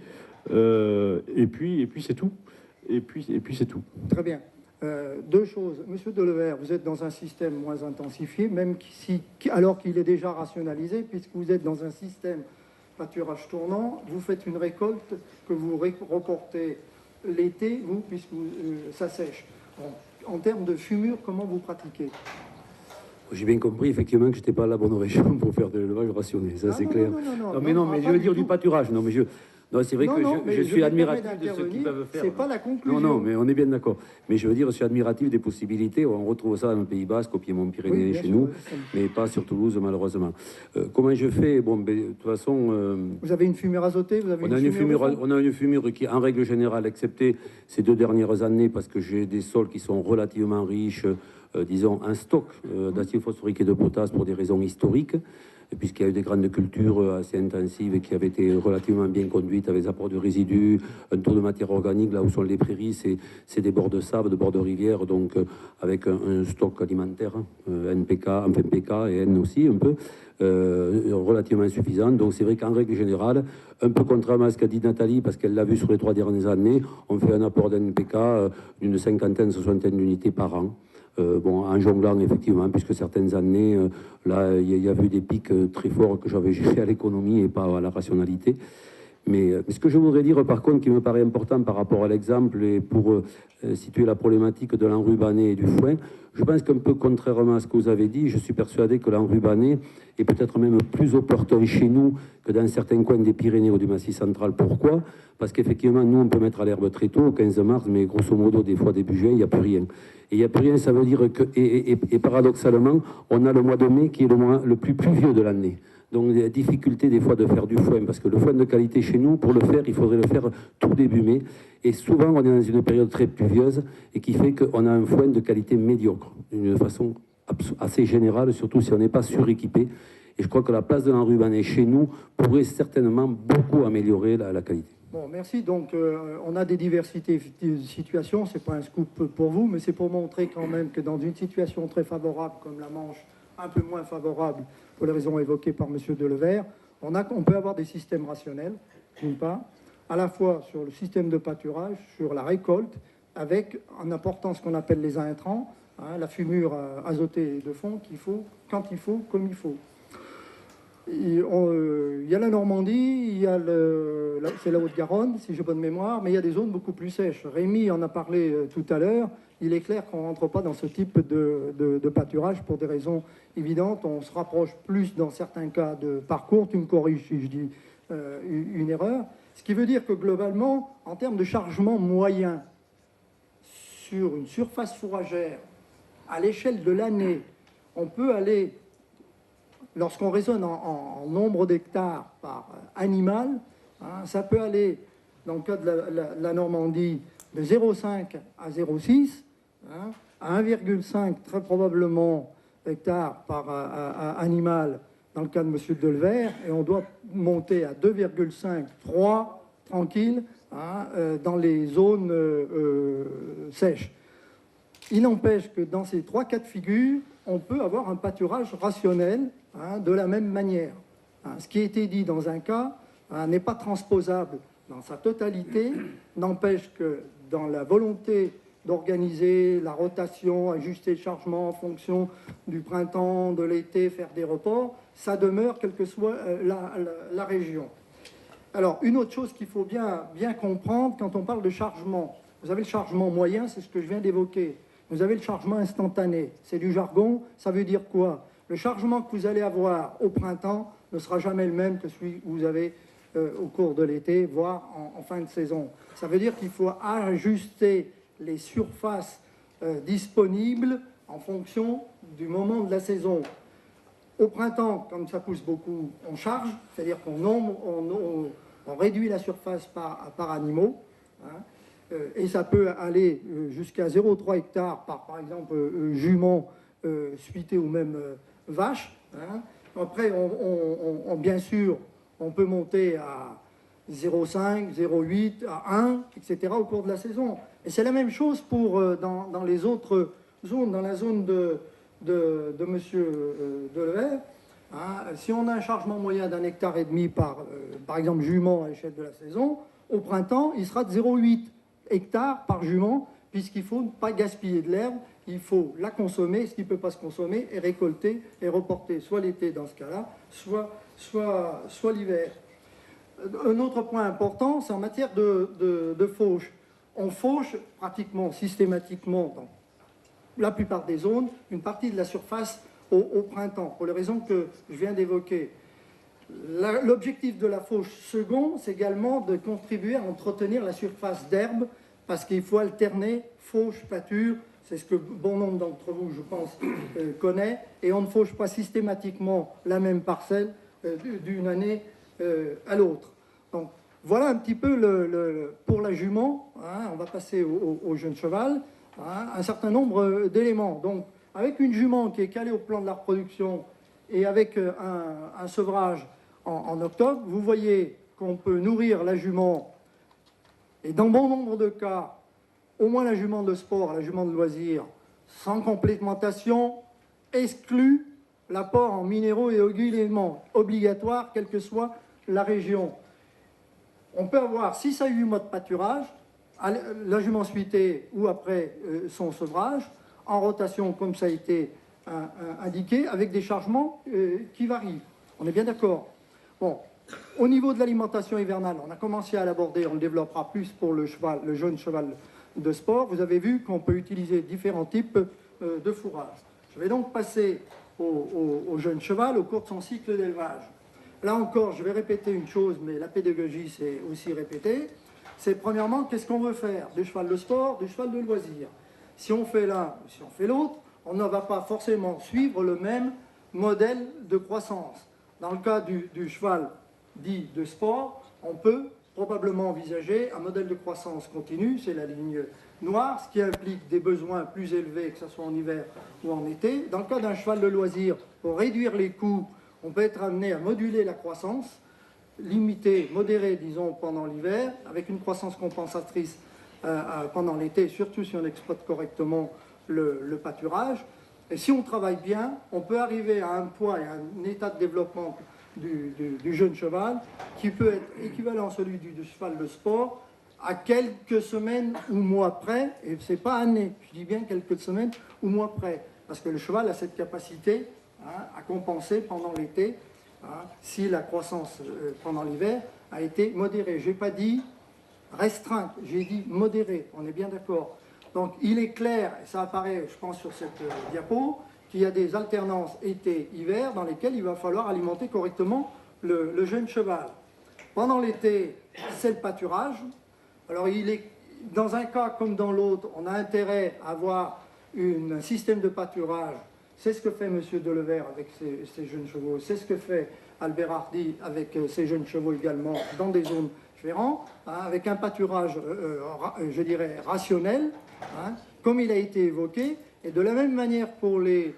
Et puis c'est tout. Et puis c'est tout. Très bien. 2 choses. Monsieur Delevert, vous êtes dans un système moins intensifié, même alors qu'il est déjà rationalisé, puisque vous êtes dans un système pâturage tournant, vous faites une récolte que vous reportez l'été, puisque ça sèche. Bon, en termes de fumure, comment vous pratiquez? J'ai bien compris, effectivement, que je n'étais pas à la bonne région pour faire de l'élevage rationné, ça c'est clair. Non, mais je veux dire du pâturage. Non, c'est vrai que je suis admiratif de ce qu'ils peuvent faire. C'est pas la conclusion. Non, mais on est bien d'accord. Mais je veux dire, je suis admiratif des possibilités. On retrouve ça dans le Pays Basque, au Piémont-Pyrénées, chez nous, mais pas sur Toulouse, malheureusement. Comment je fais? Bon, de toute façon... Vous avez une fumure azotée? On a une fumure qui, en règle générale, excepté ces 2 dernières années, parce que j'ai des sols qui sont relativement riches, disons, un stock d'acide phosphorique et de potasse pour des raisons historiques, puisqu'il y a eu des grandes cultures assez intensives et qui avaient été relativement bien conduites avec des apports de résidus, un taux de matière organique. Là où sont les prairies, c'est des bords de sable, de bords de rivière, donc avec un stock alimentaire, NPK, enfin PK et N aussi un peu, relativement insuffisant. Donc c'est vrai qu'en règle générale, un peu contrairement à ce qu'a dit Nathalie, parce qu'elle l'a vu sur les 3 dernières années, on fait un apport d'NPK d'une 50aine, 60aine d'unités par an. En jonglant effectivement, puisque certaines années, là, il y a eu des pics très forts que j'avais gérés à l'économie et pas à la rationalité. Mais ce que je voudrais dire, par contre, qui me paraît important par rapport à l'exemple et pour situer la problématique de l'enrubanné et du foin, je pense qu'un peu contrairement à ce que vous avez dit, je suis persuadé que l'enrubanné est peut-être même plus opportun chez nous que dans certains coins des Pyrénées ou du Massif central. Pourquoi? Parce qu'effectivement, nous, on peut mettre à l'herbe très tôt, au 15 mars, mais grosso modo, des fois, début juin, il n'y a plus rien. Et il n'y a plus rien, ça veut dire que, et paradoxalement, on a le mois de mai qui est le mois le plus pluvieux de l'année. Donc, il y a difficulté des fois de faire du foin, parce que le foin de qualité chez nous, pour le faire, il faudrait le faire tout début mai. Et souvent, on est dans une période très pluvieuse et qui fait qu'on a un foin de qualité médiocre, d'une façon assez générale, surtout si on n'est pas suréquipé. Et je crois que la place de l'enrubanné chez nous pourrait certainement beaucoup améliorer la qualité. Bon, merci. Donc, on a des diversités de situations. Ce n'est pas un scoop pour vous, mais c'est pour montrer quand même que dans une situation très favorable comme la Manche, un peu moins favorable pour les raisons évoquées par M. Delevert, on peut avoir des systèmes rationnels, d'une part, à la fois sur le système de pâturage, sur la récolte, avec en apportant ce qu'on appelle les intrants, la fumure azotée de fond qu'il faut, quand il faut, comme il faut. Il y a la Normandie, c'est la Haute-Garonne, si j'ai bonne mémoire, mais il y a des zones beaucoup plus sèches. Rémi en a parlé tout à l'heure. Il est clair qu'on ne rentre pas dans ce type de pâturage pour des raisons évidentes. On se rapproche plus, dans certains cas, de parcours. Tu me corriges si je dis une erreur. Ce qui veut dire que globalement, en termes de chargement moyen sur une surface fourragère, à l'échelle de l'année, on peut aller... Lorsqu'on raisonne en nombre d'hectares par animal, hein, ça peut aller, dans le cas de la Normandie, de 0,5 à 0,6, hein, à 1,5 très probablement hectares par animal dans le cas de M. Delvert, et on doit monter à 2,5, 3 tranquille, hein, dans les zones sèches. Il n'empêche que dans ces 3 cas de figure, on peut avoir un pâturage rationnel, hein, de la même manière. Hein, ce qui a été dit dans un cas, hein, n'est pas transposable dans sa totalité, n'empêche que dans la volonté d'organiser la rotation, ajuster le chargement en fonction du printemps, de l'été, faire des reports, ça demeure quelle que soit la région. Alors, une autre chose qu'il faut bien comprendre quand on parle de chargement, vous avez le chargement moyen, c'est ce que je viens d'évoquer. Vous avez le chargement instantané, c'est du jargon, ça veut dire quoi? Le chargement que vous allez avoir au printemps ne sera jamais le même que celui que vous avez au cours de l'été, voire en fin de saison. Ça veut dire qu'il faut ajuster les surfaces disponibles en fonction du moment de la saison. Au printemps, comme ça pousse beaucoup, on charge, c'est-à-dire qu'on réduit la surface par animaux, hein. Et ça peut aller jusqu'à 0,3 hectares par exemple, jument, suité ou même vache. Hein. Après, bien sûr, on peut monter à 0,5, 0,8, à 1, etc. au cours de la saison. Et c'est la même chose dans les autres zones, dans la zone de M. Delevert. Hein. Si on a un chargement moyen d'1,5 hectare par exemple, jument à l'échelle de la saison, au printemps, il sera de 0,8 hectares par jument, puisqu'il faut ne pas gaspiller de l'herbe, il faut la consommer, ce qui ne peut pas se consommer, et récolter et reporter, soit l'été dans ce cas-là, soit l'hiver. Un autre point important, c'est en matière de fauche. On fauche pratiquement systématiquement, dans la plupart des zones, une partie de la surface au printemps, pour les raisons que je viens d'évoquer. L'objectif de la fauche second, c'est également de contribuer à entretenir la surface d'herbe, parce qu'il faut alterner fauche, pâture, c'est ce que bon nombre d'entre vous, je pense, connaît, et on ne fauche pas systématiquement la même parcelle d'une année à l'autre. Donc voilà un petit peu pour la jument, hein, on va passer au jeune cheval, hein, un certain nombre d'éléments. Donc avec une jument qui est calée au plan de la reproduction et avec un sevrage en octobre, vous voyez qu'on peut nourrir la jument, et dans bon nombre de cas, au moins la jument de sport, la jument de loisir, sans complémentation, exclut l'apport en minéraux et éléments obligatoires, quelle que soit la région. On peut avoir 6 à 8 mois de pâturage, la jument suitée ou après son sevrage, en rotation comme ça a été indiqué, avec des chargements qui varient. On est bien d'accord? Bon, au niveau de l'alimentation hivernale, on a commencé à l'aborder, on le développera plus pour le jeune cheval de sport. Vous avez vu qu'on peut utiliser différents types de fourrage. Je vais donc passer au jeune cheval au cours de son cycle d'élevage. Là encore, je vais répéter une chose, mais la pédagogie, c'est aussi répéter. C'est premièrement, qu'est-ce qu'on veut faire? Du cheval de sport, du cheval de loisir. Si on fait l'un ou si on fait l'autre, on ne va pas forcément suivre le même modèle de croissance. Dans le cas du cheval dit de sport, on peut probablement envisager un modèle de croissance continue, c'est la ligne noire, ce qui implique des besoins plus élevés, que ce soit en hiver ou en été. Dans le cas d'un cheval de loisir, pour réduire les coûts, on peut être amené à moduler la croissance, limiter, modérer, disons, pendant l'hiver, avec une croissance compensatrice pendant l'été, surtout si on exploite correctement le pâturage. Et si on travaille bien, on peut arriver à un poids et à un état de développement du jeune cheval qui peut être équivalent à celui du cheval de sport à quelques semaines ou mois près, et ce n'est pas années, je dis bien quelques semaines ou mois près, parce que le cheval a cette capacité, hein, à compenser pendant l'été, si la croissance pendant l'hiver a été modérée. Je n'ai pas dit restreinte, j'ai dit modérée, on est bien d'accord. Donc il est clair, et ça apparaît je pense sur cette diapo, qu'il y a des alternances été-hiver dans lesquelles il va falloir alimenter correctement le jeune cheval. Pendant l'été, c'est le pâturage. Alors il est, dans un cas comme dans l'autre, on a intérêt à avoir un système de pâturage. C'est ce que fait M. Delevert avec ses jeunes chevaux, c'est ce que fait Albert Hardy avec ses jeunes chevaux également dans des zones différentes, avec un pâturage, je dirais, rationnel, comme il a été évoqué. Et de la même manière pour les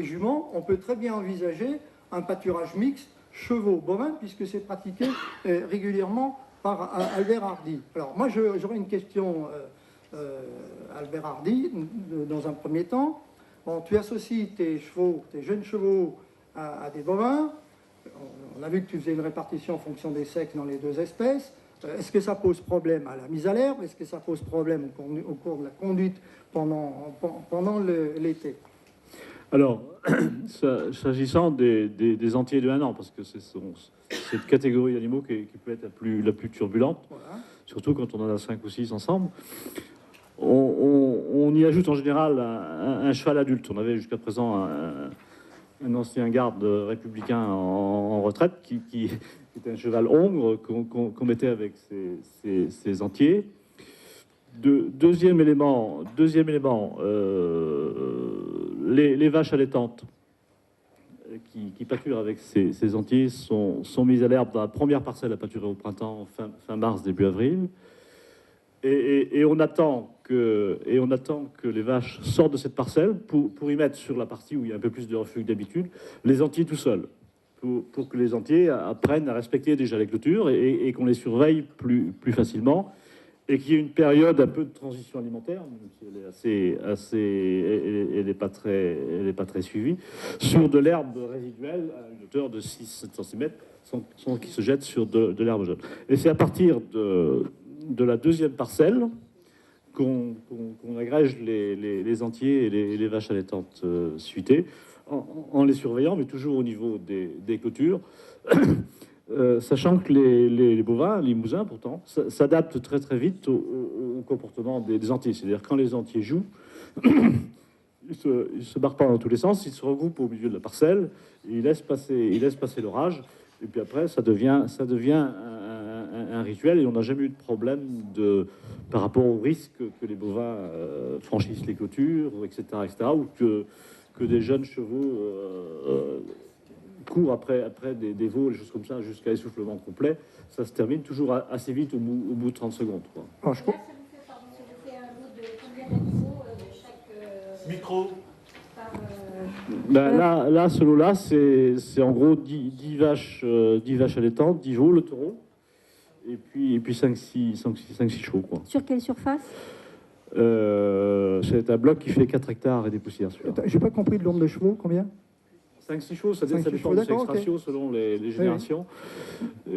juments, on peut très bien envisager un pâturage mixte chevaux-bovins, puisque c'est pratiqué régulièrement par Albert Hardy. Alors moi j'aurais une question, Albert Hardy, dans un premier temps. Bon, tu associes tes chevaux, tes jeunes chevaux à des bovins. On a vu que tu faisais une répartition en fonction des sexes dans les deux espèces. Est-ce que ça pose problème à la mise à l'herbe? Est-ce que ça pose problème au cours de la conduite pendant l'été? Alors, s'agissant des entiers de 1 an, parce que c'est cette catégorie d'animaux qui peut être la plus turbulente, voilà. Surtout quand on en a 5 ou 6 ensemble, on y ajoute en général un cheval adulte. On avait jusqu'à présent un ancien garde républicain en retraite qui était un cheval hongre qu'on mettait avec ses entiers. Deuxième élément, les vaches allaitantes qui pâturent avec ces entiers sont mises à l'herbe dans la première parcelle à pâturer au printemps, fin mars, début avril. Et on attend que les vaches sortent de cette parcelle pour y mettre sur la partie où il y a un peu plus de reflux que d'habitude, les entiers tout seuls, pour que les entiers apprennent à respecter déjà les clôtures et qu'on les surveille plus facilement, et qu'il y ait une période un peu de transition alimentaire, même si elle est pas très suivie, sur de l'herbe résiduelle à une hauteur de 6-7 cm, sans qui se jette sur de l'herbe jaune. Et c'est à partir de la deuxième parcelle qu'on agrège les entiers et les vaches allaitantes suitées, en les surveillant, mais toujours au niveau des clôtures. Sachant que les bovins, limousins pourtant, s'adaptent très très vite au comportement des entiers. C'est-à-dire quand les entiers jouent, ils se barrent pas dans tous les sens, ils se regroupent au milieu de la parcelle, et ils laissent passer l'orage, et puis après ça devient un rituel, et on n'a jamais eu de problème par rapport au risque que les bovins franchissent les clôtures, etc., ou que des jeunes chevaux court après des veaux, des choses comme ça, jusqu'à essoufflement complet. Ça se termine toujours assez vite au bout de 30 secondes. Quoi. Alors, ça vous fait un lot de combien d'animaux de chaque... Micro là, ce lot-là, c'est en gros 10 vaches allaitantes, 10 veaux, le taureau, et puis 5-6 chevaux. Quoi. Sur quelle surface? C'est un bloc qui fait 4 hectares et des poussières. J'ai pas compris le nombre de chevaux, combien? 5-6 chevaux, ça dépend des sex ratios selon les générations. Oui.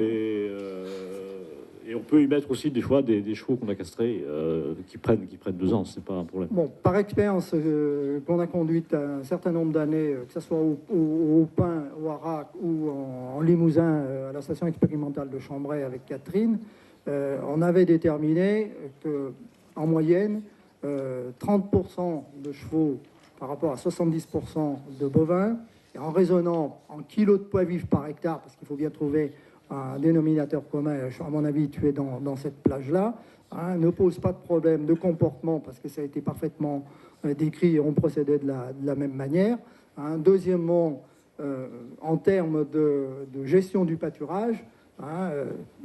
Et on peut y mettre aussi des fois des chevaux qu'on a castrés qui prennent 2 ans, c'est pas un problème. Bon, par expérience qu'on a conduite un certain nombre d'années, que ce soit au Pin, au Arac ou en Limousin, à la station expérimentale de Chambray avec Catherine, on avait déterminé qu'en moyenne, 30% de chevaux par rapport à 70% de bovins, et en raisonnant en kilos de poids vifs par hectare, parce qu'il faut bien trouver un dénominateur commun, à mon avis, tu es dans cette plage-là, ne pose pas de problème de comportement, parce que ça a été parfaitement décrit et on procédait de la même manière. Deuxièmement, en termes de gestion du pâturage,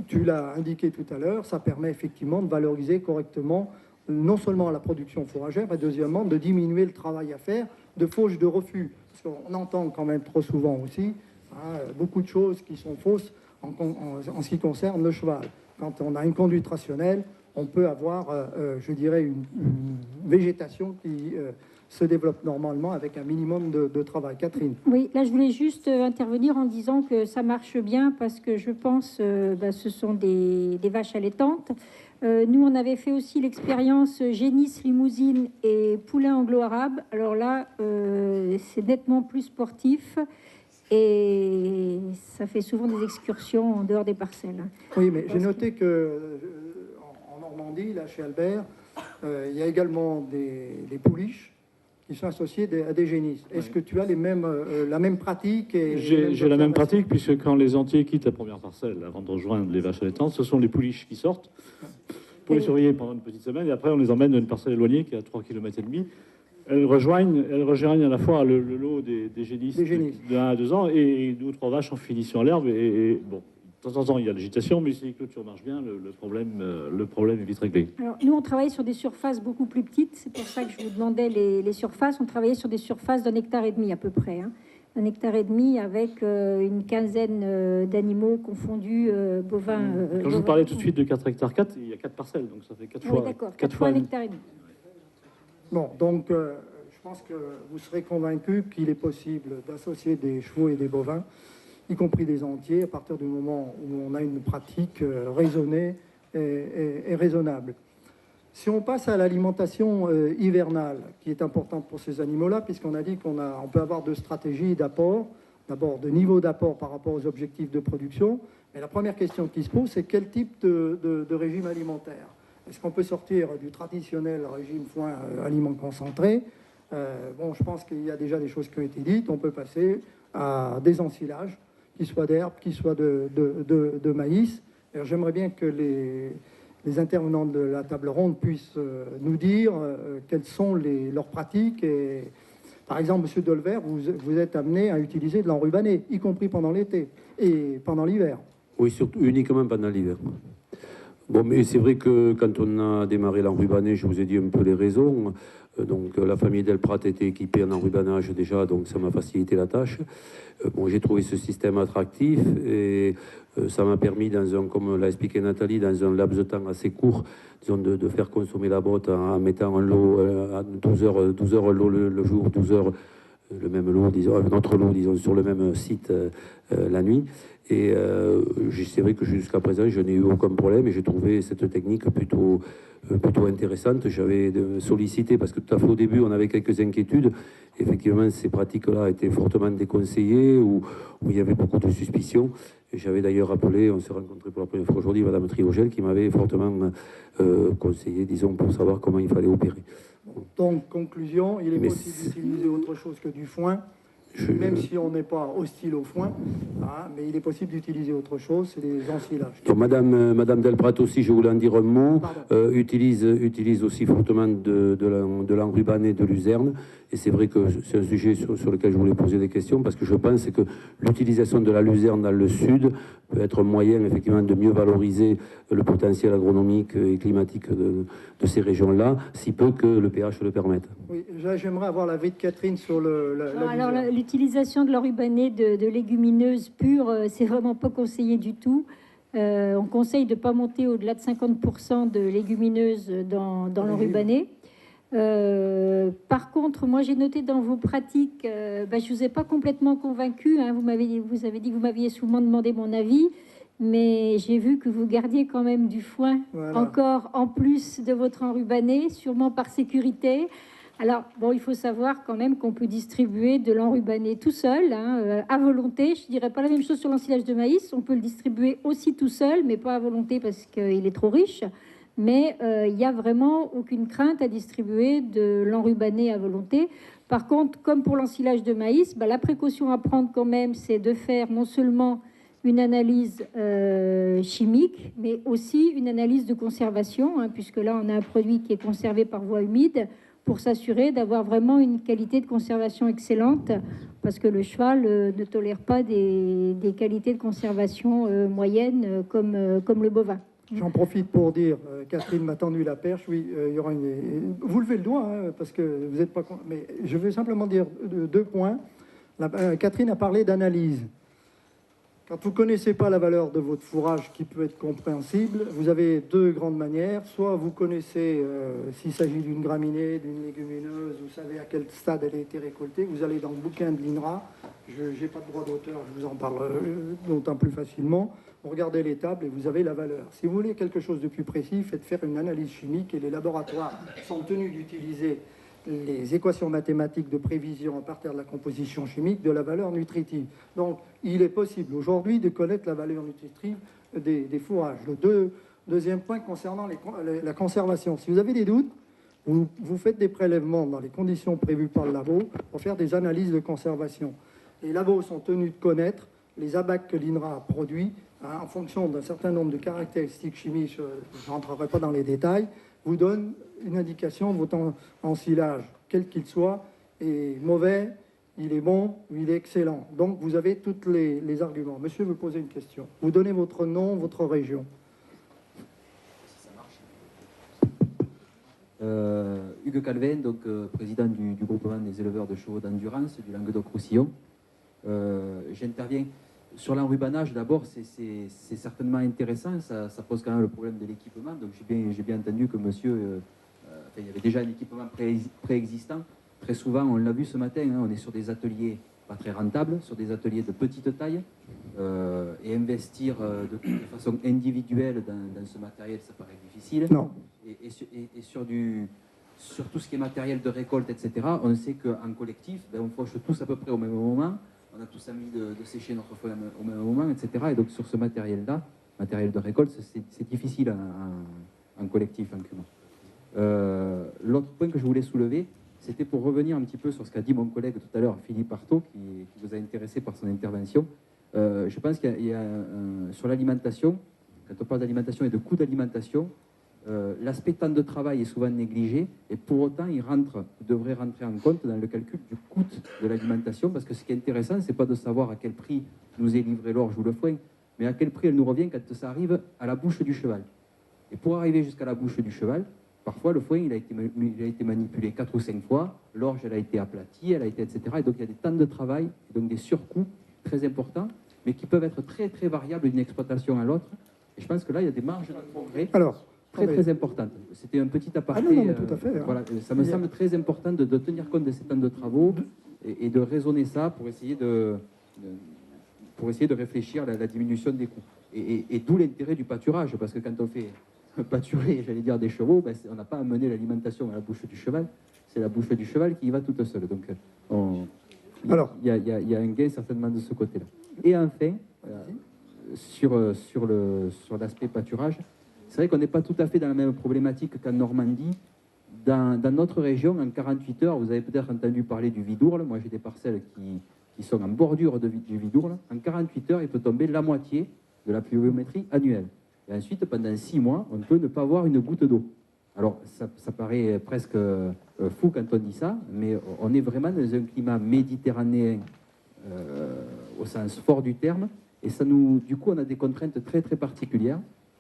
tu l'as indiqué tout à l'heure, ça permet effectivement de valoriser correctement non seulement la production fourragère, mais deuxièmement de diminuer le travail à faire de fauche de refus. Parce qu'on entend quand même trop souvent aussi beaucoup de choses qui sont fausses en ce qui concerne le cheval. Quand on a une conduite rationnelle, on peut avoir, je dirais, une végétation qui se développe normalement avec un minimum de travail. Catherine. Oui, là je voulais juste intervenir en disant que ça marche bien parce que je pense ce sont des vaches allaitantes. Nous, on avait fait aussi l'expérience génisse, limousine et poulain anglo-arabe. Alors là, c'est nettement plus sportif. et ça fait souvent des excursions en dehors des parcelles. Oui, mais j'ai noté que en Normandie, là, chez Albert, il y a également des pouliches qui sont associées à des génisses. Est-ce que tu as la même pratique J'ai la même pratique, puisque quand les entiers quittent la première parcelle avant de rejoindre les vaches allaitantes, ce sont les pouliches qui sortent pour les surveiller pendant une petite semaine, et après on les emmène dans une parcelle éloignée qui est à 3,5 km. Elles rejoignent à la fois le lot des génisses de 1 à 2 ans et 2 ou 3 vaches en finition à l'herbe. Et bon, de temps en temps, il y a l'agitation, mais si les clôtures marchent bien, le problème est vite réglé. Alors, nous, on travaille sur des surfaces beaucoup plus petites. C'est pour ça que je vous demandais les surfaces. On travaillait sur des surfaces d'1,5 hectare à peu près. 1,5 hectare avec une quinzaine d'animaux confondus, bovins. Quand je vous parlais tout de suite de 4 hectares 4, il y a 4 parcelles, donc ça fait 4 fois. Oui, d'accord, 4 fois 1,5 hectare. Bon, donc je pense que vous serez convaincu qu'il est possible d'associer des chevaux et des bovins, y compris des entiers, à partir du moment où on a une pratique raisonnée et raisonnable. Si on passe à l'alimentation hivernale, qui est importante pour ces animaux-là, puisqu'on a dit qu'on peut avoir 2 stratégies d'apport, d'abord de niveau d'apport par rapport aux objectifs de production, mais la première question qui se pose, c'est quel type de régime alimentaire? Est-ce qu'on peut sortir du traditionnel régime foin aliments concentrés? Bon, je pense qu'il y a déjà des choses qui ont été dites. On peut passer à des ensilages, qui soient d'herbe, qui soient de maïs. J'aimerais bien que les intervenants de la table ronde puissent nous dire quelles sont leurs pratiques. Et, par exemple, Monsieur Dolvert, vous êtes amené à utiliser de l'enrubané, y compris pendant l'été et pendant l'hiver. Oui, surtout uniquement pendant l'hiver. Bon, mais c'est vrai que quand on a démarré l'enrubané, je vous ai dit un peu les raisons. Donc la famille Delprat était équipée en enrubanage déjà, donc ça m'a facilité la tâche. Bon, j'ai trouvé ce système attractif et ça m'a permis, comme l'a expliqué Nathalie, dans un laps de temps assez court, disons, de faire consommer la botte en mettant un lot à 12 heures l'eau le jour, 12 heures le même lot, disons, un autre lot, disons, sur le même site la nuit. Et c'est vrai que jusqu'à présent, je n'ai eu aucun problème et j'ai trouvé cette technique plutôt intéressante. J'avais sollicité, parce que tout à fait au début, on avait quelques inquiétudes. Effectivement, ces pratiques-là étaient fortement déconseillées, où il y avait beaucoup de suspicions. Et j'avais d'ailleurs appelé, on s'est rencontré pour la première fois aujourd'hui, Madame Triogel, qui m'avait fortement conseillé, disons, pour savoir comment il fallait opérer. Donc, conclusion, il est possible d'utiliser autre chose que du foin. Même si on n'est pas hostile au foin, mais il est possible d'utiliser autre chose, c'est les ensilages. Donc, Madame Delprat aussi, je voulais en dire un mot, utilise aussi fortement de l'enrubané de luzerne. Et c'est vrai que c'est un sujet sur lequel je voulais poser des questions, parce que je pense que l'utilisation de la luzerne dans le sud peut être un moyen, effectivement, de mieux valoriser le potentiel agronomique et climatique de ces régions-là, si peu que le pH le permette. Oui, j'aimerais avoir l'avis de Catherine sur l'utilisation de l'enrubané de légumineuses pures, c'est vraiment pas conseillé du tout. On conseille de ne pas monter au-delà de 50% de légumineuses dans l'enrubané. Par contre, moi j'ai noté dans vos pratiques, je vous ai pas complètement convaincu. Vous avez dit que vous m'aviez souvent demandé mon avis, mais j'ai vu que vous gardiez quand même du foin encore en plus de votre enrubané, sûrement par sécurité. Alors bon, il faut savoir quand même qu'on peut distribuer de l'enrubané tout seul, à volonté. Je dirais pas la même chose sur l'ensilage de maïs. On peut le distribuer aussi tout seul, mais pas à volonté parce qu'il est trop riche. Mais il n'y a vraiment aucune crainte à distribuer de l'enrubané à volonté. Par contre, comme pour l'ensilage de maïs, la précaution à prendre quand même, c'est de faire non seulement une analyse chimique, mais aussi une analyse de conservation, puisque là, on a un produit qui est conservé par voie humide, pour s'assurer d'avoir vraiment une qualité de conservation excellente, parce que le cheval ne tolère pas des qualités de conservation moyennes comme le bovin. J'en profite pour dire, Catherine m'a tendu la perche, oui, il y aura vous levez le doigt, parce que vous n'êtes pas... Mais je veux simplement dire 2 points. Catherine a parlé d'analyse. Quand vous ne connaissez pas la valeur de votre fourrage qui peut être compréhensible, vous avez 2 grandes manières. Soit vous connaissez s'il s'agit d'une graminée, d'une légumineuse, vous savez à quel stade elle a été récoltée. Vous allez dans le bouquin de l'INRA, je n'ai pas de droit d'auteur, je vous en parle d'autant plus facilement. Vous regardez les tables et vous avez la valeur. Si vous voulez quelque chose de plus précis, faites faire une analyse chimique et les laboratoires sont tenus d'utiliser les équations mathématiques de prévision à partir de la composition chimique de la valeur nutritive. Donc, il est possible aujourd'hui de connaître la valeur nutritive des fourrages. Deuxième point concernant la conservation. Si vous avez des doutes, vous faites des prélèvements dans les conditions prévues par le labo pour faire des analyses de conservation. Les labos sont tenus de connaître les abacs que l'INRA a produits en fonction d'un certain nombre de caractéristiques chimiques, je n'entrerai pas dans les détails, vous donne une indication, votre ensilage, quel qu'il soit, est mauvais, il est bon ou il est excellent. Donc vous avez tous les arguments. Monsieur veut poser une question. Vous donnez votre nom, votre région. Hugues Calvin, donc président du groupement des éleveurs de chevaux d'endurance du Languedoc-Roussillon. J'interviens sur l'enrubanage. D'abord, c'est certainement intéressant, ça pose quand même le problème de l'équipement. Donc j'ai bien entendu que monsieur, il y avait déjà un équipement préexistant. Très souvent, on l'a vu ce matin, hein, on est sur des ateliers pas très rentables, sur des ateliers de petite taille, et investir de façon individuelle dans ce matériel, ça paraît difficile. Non. Et sur tout ce qui est matériel de récolte, etc., on sait qu'en collectif, on fauche tous à peu près au même moment, on a tous envie de sécher notre feuille au même moment, etc. Et donc sur ce matériel-là, matériel de récolte, c'est difficile en collectif, en commun. L'autre point que je voulais soulever, c'était pour revenir un petit peu sur ce qu'a dit mon collègue tout à l'heure, Philippe Artaud, qui vous a intéressé par son intervention. Je pense qu'il y a sur l'alimentation, quand on parle d'alimentation et de coût d'alimentation, l'aspect temps de travail est souvent négligé et pour autant il devrait rentrer en compte dans le calcul du coût de l'alimentation, parce que ce qui est intéressant, c'est pas de savoir à quel prix nous est livré l'orge ou le foin, mais à quel prix elle nous revient quand ça arrive à la bouche du cheval. Et pour arriver jusqu'à la bouche du cheval, parfois le foin il a été manipulé 4 ou 5 fois, l'orge elle a été aplatie, elle a été etc. Et donc il y a des temps de travail, donc des surcoûts très importants, mais qui peuvent être très très variables d'une exploitation à l'autre. Et je pense que là il y a des marges de progrès. Alors, très importante. C'était un petit aparté. Ah non, mais tout à fait. Voilà, ça me semble très important de tenir compte de ces temps de travaux et de raisonner ça pour essayer de réfléchir à la diminution des coûts. Et d'où l'intérêt du pâturage, parce que quand on fait pâturer, j'allais dire, des chevaux, ben, on n'a pas à mener l'alimentation à la bouche du cheval, c'est la bouche du cheval qui y va toute seule. Donc il y a un gain certainement de ce côté-là. Et enfin, sur l'aspect pâturage, c'est vrai qu'on n'est pas tout à fait dans la même problématique qu'en Normandie. Dans notre région, en 48 heures, vous avez peut-être entendu parler du Vidourle. Moi, j'ai des parcelles qui sont en bordure du Vidourle. En 48 heures, il peut tomber la moitié de la pluviométrie annuelle. Et ensuite, pendant 6 mois, on peut ne pas avoir une goutte d'eau. Alors, ça paraît presque fou quand on dit ça, mais on est vraiment dans un climat méditerranéen au sens fort du terme. Et du coup, on a des contraintes très, très particulières.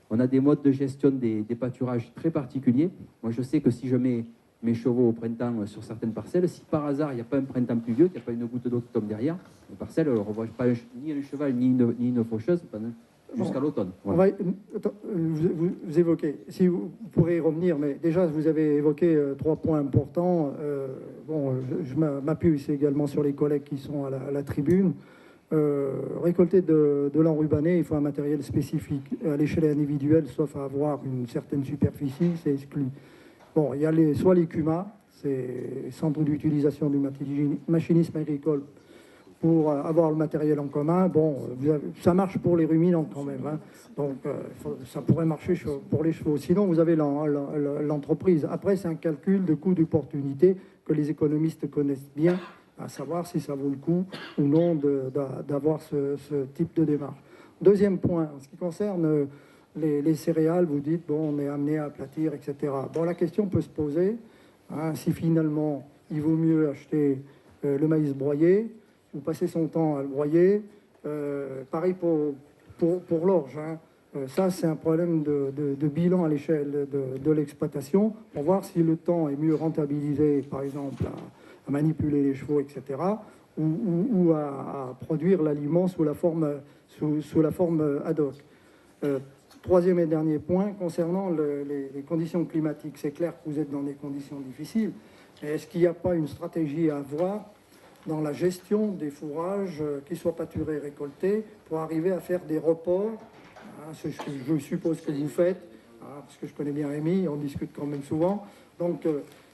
On a des modes de gestion des pâturages très particuliers. Moi, je sais que si je mets mes chevaux au printemps sur certaines parcelles, si par hasard, il n'y a pas un printemps pluvieux, qu'il n'y a pas une goutte d'eau qui tombe derrière, les parcelles ne revoient pas ni un cheval, ni une faucheuse jusqu'à l'automne. Voilà. Vous évoquez, si vous pourrez y revenir, mais déjà, vous avez évoqué 3 points importants. Je m'appuie également sur les collègues qui sont à la tribune. Récolter de l'enrubané, il faut un matériel spécifique à l'échelle individuelle, sauf à avoir une certaine superficie, c'est exclu. Bon, il y a soit les CUMA, c'est centre d'utilisation du machinisme agricole, pour avoir le matériel en commun. Bon, ça marche pour les ruminants quand même, hein. Donc ça pourrait marcher pour les chevaux. Sinon, vous avez l'entreprise. Après, c'est un calcul de coût d'opportunité que les économistes connaissent bien, à savoir si ça vaut le coup ou non d'avoir ce type de démarche. Deuxième point, en ce qui concerne les céréales, vous dites, bon, on est amené à aplatir, etc. Bon, la question peut se poser, hein, si finalement, il vaut mieux acheter le maïs broyé ou passer son temps à le broyer. Pareil pour l'orge, hein. Ça, c'est un problème de bilan à l'échelle de l'exploitation, pour voir si le temps est mieux rentabilisé, par exemple, à manipuler les chevaux, etc., ou à produire l'aliment sous la forme ad hoc. Troisième et dernier point, concernant les conditions climatiques. C'est clair que vous êtes dans des conditions difficiles. Est-ce qu'il n'y a pas une stratégie à avoir dans la gestion des fourrages, qu'ils soient pâturés, récoltés, pour arriver à faire des reports, hein, ce que je suppose que vous faites, hein, parce que je connais bien Rémi, on discute quand même souvent. Donc,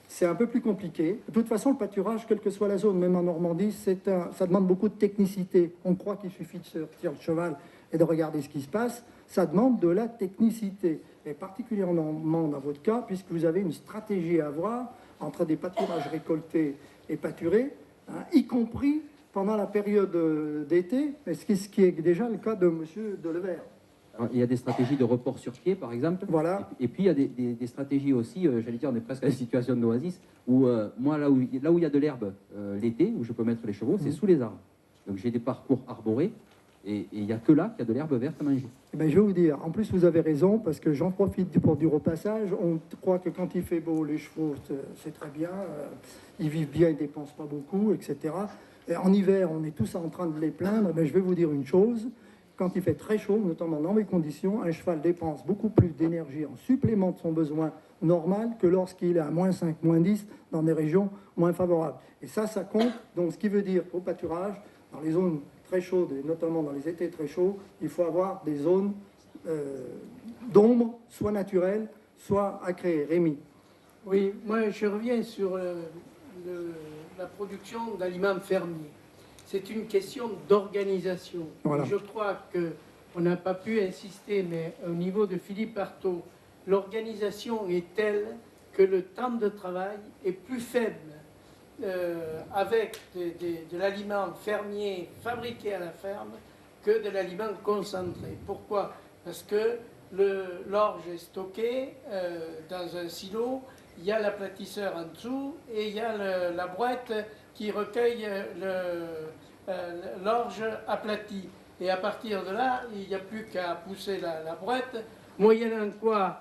c'est un peu plus compliqué. De toute façon, le pâturage, quelle que soit la zone, même en Normandie, ça demande beaucoup de technicité. On croit qu'il suffit de sortir le cheval et de regarder ce qui se passe. Ça demande de la technicité, et particulièrement dans votre cas, puisque vous avez une stratégie à avoir entre des pâturages récoltés et pâturés, hein, y compris pendant la période d'été, ce qui est déjà le cas de M. Delevert. Alors, il y a des stratégies de report sur pied, par exemple. Voilà. Et puis, il y a des stratégies aussi, j'allais dire, on est presque à la situation d'oasis, où moi, là où il y a de l'herbe l'été, où je peux mettre les chevaux, c'est sous les arbres. Donc, j'ai des parcours arborés, et il n'y a que là qu'il y a de l'herbe verte à manger. Eh bien, je vais vous dire, en plus, vous avez raison, parce que j'en profite pour du repassage. On croit que quand il fait beau, les chevaux, c'est très bien, ils vivent bien, ils ne dépensent pas beaucoup, etc. Et en hiver, on est tous en train de les plaindre. Mais je vais vous dire une chose. Quand il fait très chaud, notamment dans mes conditions, un cheval dépense beaucoup plus d'énergie en supplément de son besoin normal que lorsqu'il est à moins 5, moins 10 dans des régions moins favorables. Et ça compte. Donc, ce qui veut dire au pâturage, dans les zones très chaudes, et notamment dans les étés très chauds, il faut avoir des zones d'ombre, soit naturelles, soit à créer. Rémi. Oui, moi je reviens sur la production d'aliments fermiers. C'est une question d'organisation. Voilà. Je crois qu'on n'a pas pu insister, mais au niveau de Philippe Artaud, l'organisation est telle que le temps de travail est plus faible avec de l'aliment fermier fabriqué à la ferme que de l'aliment concentré. Pourquoi? Parce que l'orge est stocké dans un silo, il y a l'aplatisseur en dessous et il y a la boîte qui recueille l'orge aplatie. Et à partir de là, il n'y a plus qu'à pousser la boîte, moyennant quoi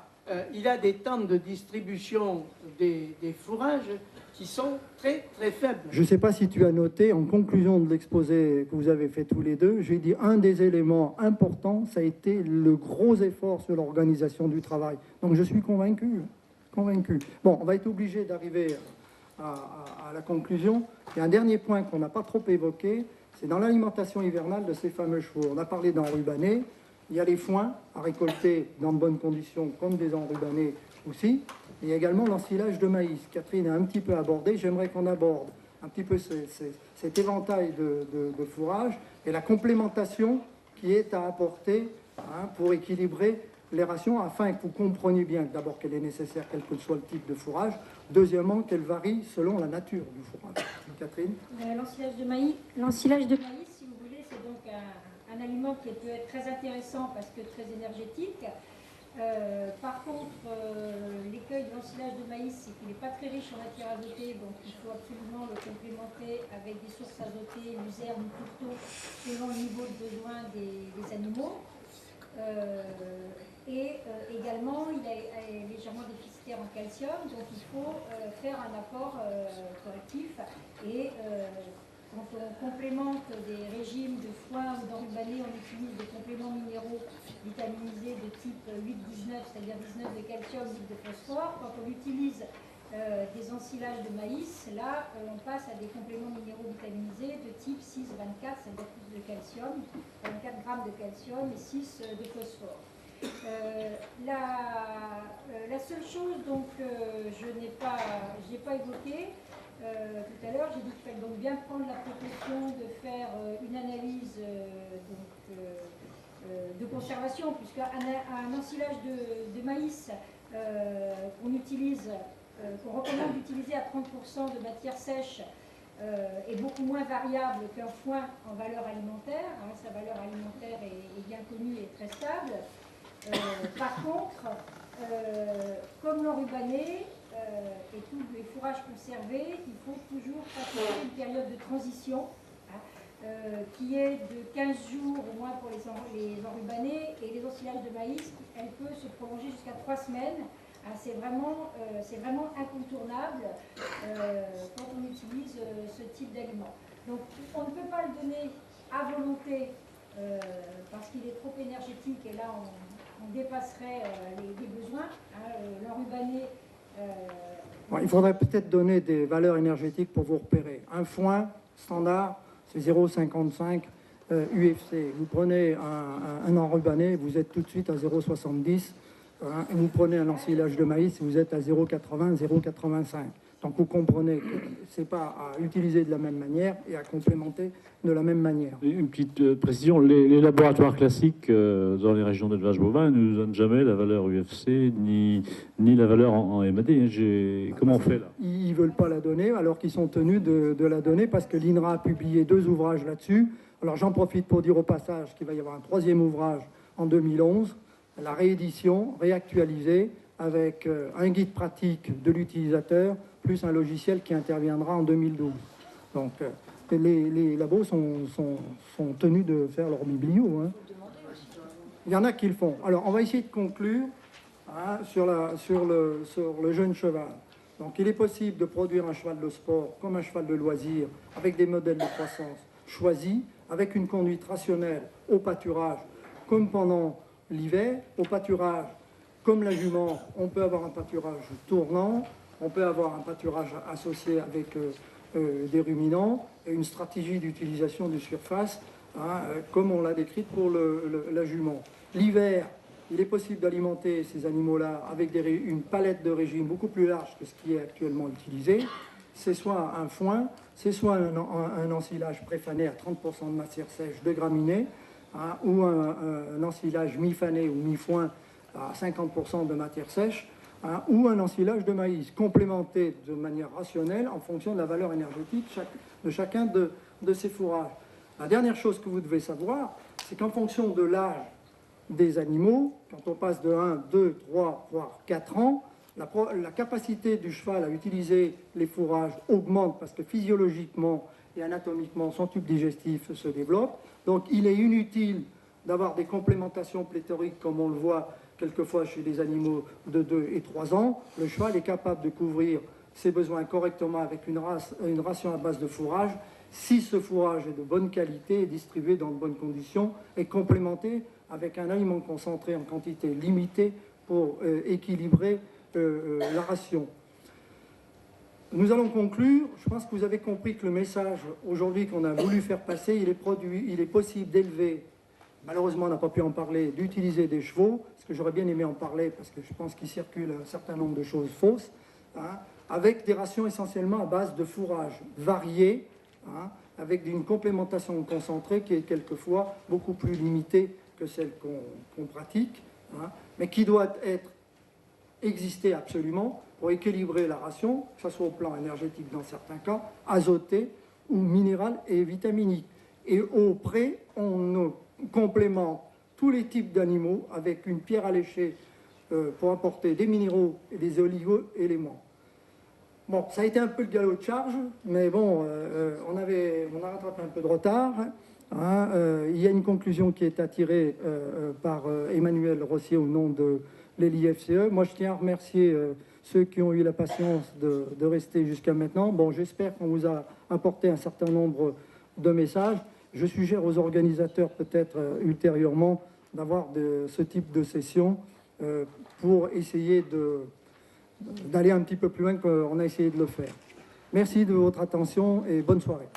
il a des temps de distribution des fourrages qui sont très très faibles. Je ne sais pas si tu as noté, en conclusion de l'exposé que vous avez fait tous les deux, j'ai dit un des éléments importants, ça a été le gros effort sur l'organisation du travail. Donc je suis convaincu. Bon, on va être obligé d'arriver à la conclusion. Il y a un dernier point qu'on n'a pas trop évoqué, c'est dans l'alimentation hivernale de ces fameux chevaux. On a parlé d'enrubanés, il y a les foins à récolter dans de bonnes conditions comme des enrubanés aussi. Il y a également l'ensilage de maïs. Catherine a un petit peu abordé, j'aimerais qu'on aborde un petit peu cet éventail de fourrage et la complémentation qui est à apporter pour équilibrer les rations, afin que vous compreniez bien d'abord qu'elle est nécessaire, quel que soit le type de fourrage, deuxièmement qu'elle varie selon la nature du fourrage. Catherine? L'ensilage de maïs, si vous voulez, c'est donc un aliment qui peut être très intéressant parce que très énergétique. Par contre, l'écueil de l'ensilage de maïs, c'est qu'il n'est pas très riche en matière azotée, donc il faut absolument le complémenter avec des sources azotées, luzerne ou tourteau, selon le niveau de besoin des animaux. Également, il est légèrement déficitaire en calcium, donc il faut faire un apport correctif. Et quand on complémente des régimes de foin ou d'enrubanés, on utilise des compléments minéraux vitaminisés de type 8-19, c'est-à-dire 19 de calcium, 8 de phosphore. Quand on utilise des ensilages de maïs, là, on passe à des compléments minéraux vitaminisés de type 6-24, c'est-à-dire plus de calcium, 24 grammes de calcium et 6 de phosphore. La seule chose donc, je n'ai pas évoquée tout à l'heure, j'ai dit qu'il fallait donc bien prendre la précaution de faire une analyse de conservation, puisqu'un ensilage de maïs qu'on recommande d'utiliser à 30% de matière sèche est beaucoup moins variable qu'un foin en valeur alimentaire. Sa valeur alimentaire est bien connue et très stable. Par contre, comme l'enrubané et tous les fourrages conservés, il faut toujours passer une période de transition qui est de 15 jours au moins pour les enrubanés, et les ensilages de maïs, elle peut se prolonger jusqu'à 3 semaines. C'est vraiment incontournable quand on utilise ce type d'aliment. Donc on ne peut pas le donner à volonté parce qu'il est trop énergétique, et là on dépasserait les besoins. L'enrubané... Il faudrait peut-être donner des valeurs énergétiques pour vous repérer. Un foin standard, c'est 0,55 UFC. Vous prenez un enrubané, vous êtes tout de suite à 0,70. Vous prenez un ensilage de maïs, vous êtes à 0,80, 0,85. Donc vous comprenez que ce n'est pas à utiliser de la même manière et à complémenter de la même manière. Une petite précision, les laboratoires classiques dans les régions d'élevage bovin ne nous donnent jamais la valeur UFC ni la valeur en MAD. Comment on fait là? Ils ne veulent pas la donner alors qu'ils sont tenus de la donner parce que l'INRA a publié 2 ouvrages là-dessus. Alors j'en profite pour dire au passage qu'il va y avoir un 3e ouvrage en 2011, la réédition, réactualisée, avec un guide pratique de l'utilisateur, plus un logiciel qui interviendra en 2012. Donc les labos sont tenus de faire leur biblio. Hein. Il y en a qui le font. Alors on va essayer de conclure sur le jeune cheval. Donc il est possible de produire un cheval de sport comme un cheval de loisir, avec des modèles de croissance choisis, avec une conduite rationnelle au pâturage, comme pendant l'hiver, au pâturage. Comme la jument, on peut avoir un pâturage tournant, on peut avoir un pâturage associé avec des ruminants et une stratégie d'utilisation de surface, comme on l'a décrite pour la jument. L'hiver, il est possible d'alimenter ces animaux-là avec une palette de régimes beaucoup plus large que ce qui est actuellement utilisé. C'est soit un foin, c'est soit un ensilage préfané à 30% de matière sèche de graminées, ou un ensilage mi-fané ou mi-foin à 50% de matière sèche, ou un ensilage de maïs, complémenté de manière rationnelle en fonction de la valeur énergétique de chacun de ces fourrages. La dernière chose que vous devez savoir, c'est qu'en fonction de l'âge des animaux, quand on passe de 1, 2, 3, voire 4 ans, la capacité du cheval à utiliser les fourrages augmente parce que physiologiquement et anatomiquement, son tube digestif se développe. Donc il est inutile d'avoir des complémentations pléthoriques comme on le voit quelquefois chez les animaux de 2 et 3 ans. Le cheval est capable de couvrir ses besoins correctement avec une ration à base de fourrage, si ce fourrage est de bonne qualité, distribué dans de bonnes conditions et complémenté avec un aliment concentré en quantité limitée pour équilibrer la ration. Nous allons conclure. Je pense que vous avez compris que le message aujourd'hui qu'on a voulu faire passer, il est possible d'élever, malheureusement on n'a pas pu en parler, d'utiliser des chevaux, parce que j'aurais bien aimé en parler, parce que je pense qu'il circule un certain nombre de choses fausses, avec des rations essentiellement à base de fourrage variés, avec une complémentation concentrée qui est quelquefois beaucoup plus limitée que celle qu'on pratique, mais qui doit exister absolument pour équilibrer la ration, que ce soit au plan énergétique dans certains cas, azoté ou minéral et vitaminique. Et au pré, on complémente tous les types d'animaux avec une pierre alléchée pour apporter des minéraux et des oligo-éléments. Bon, ça a été un peu le galop de charge, mais bon, on a rattrapé un peu de retard. Il y a une conclusion qui est attirée par Emmanuel Rossier au nom de l'ELI-FCE. Moi, je tiens à remercier ceux qui ont eu la patience de rester jusqu'à maintenant. Bon, j'espère qu'on vous a apporté un certain nombre de messages. Je suggère aux organisateurs, peut-être ultérieurement, d'avoir ce type de session pour essayer d'aller un petit peu plus loin qu'on a essayé de le faire. Merci de votre attention et bonne soirée.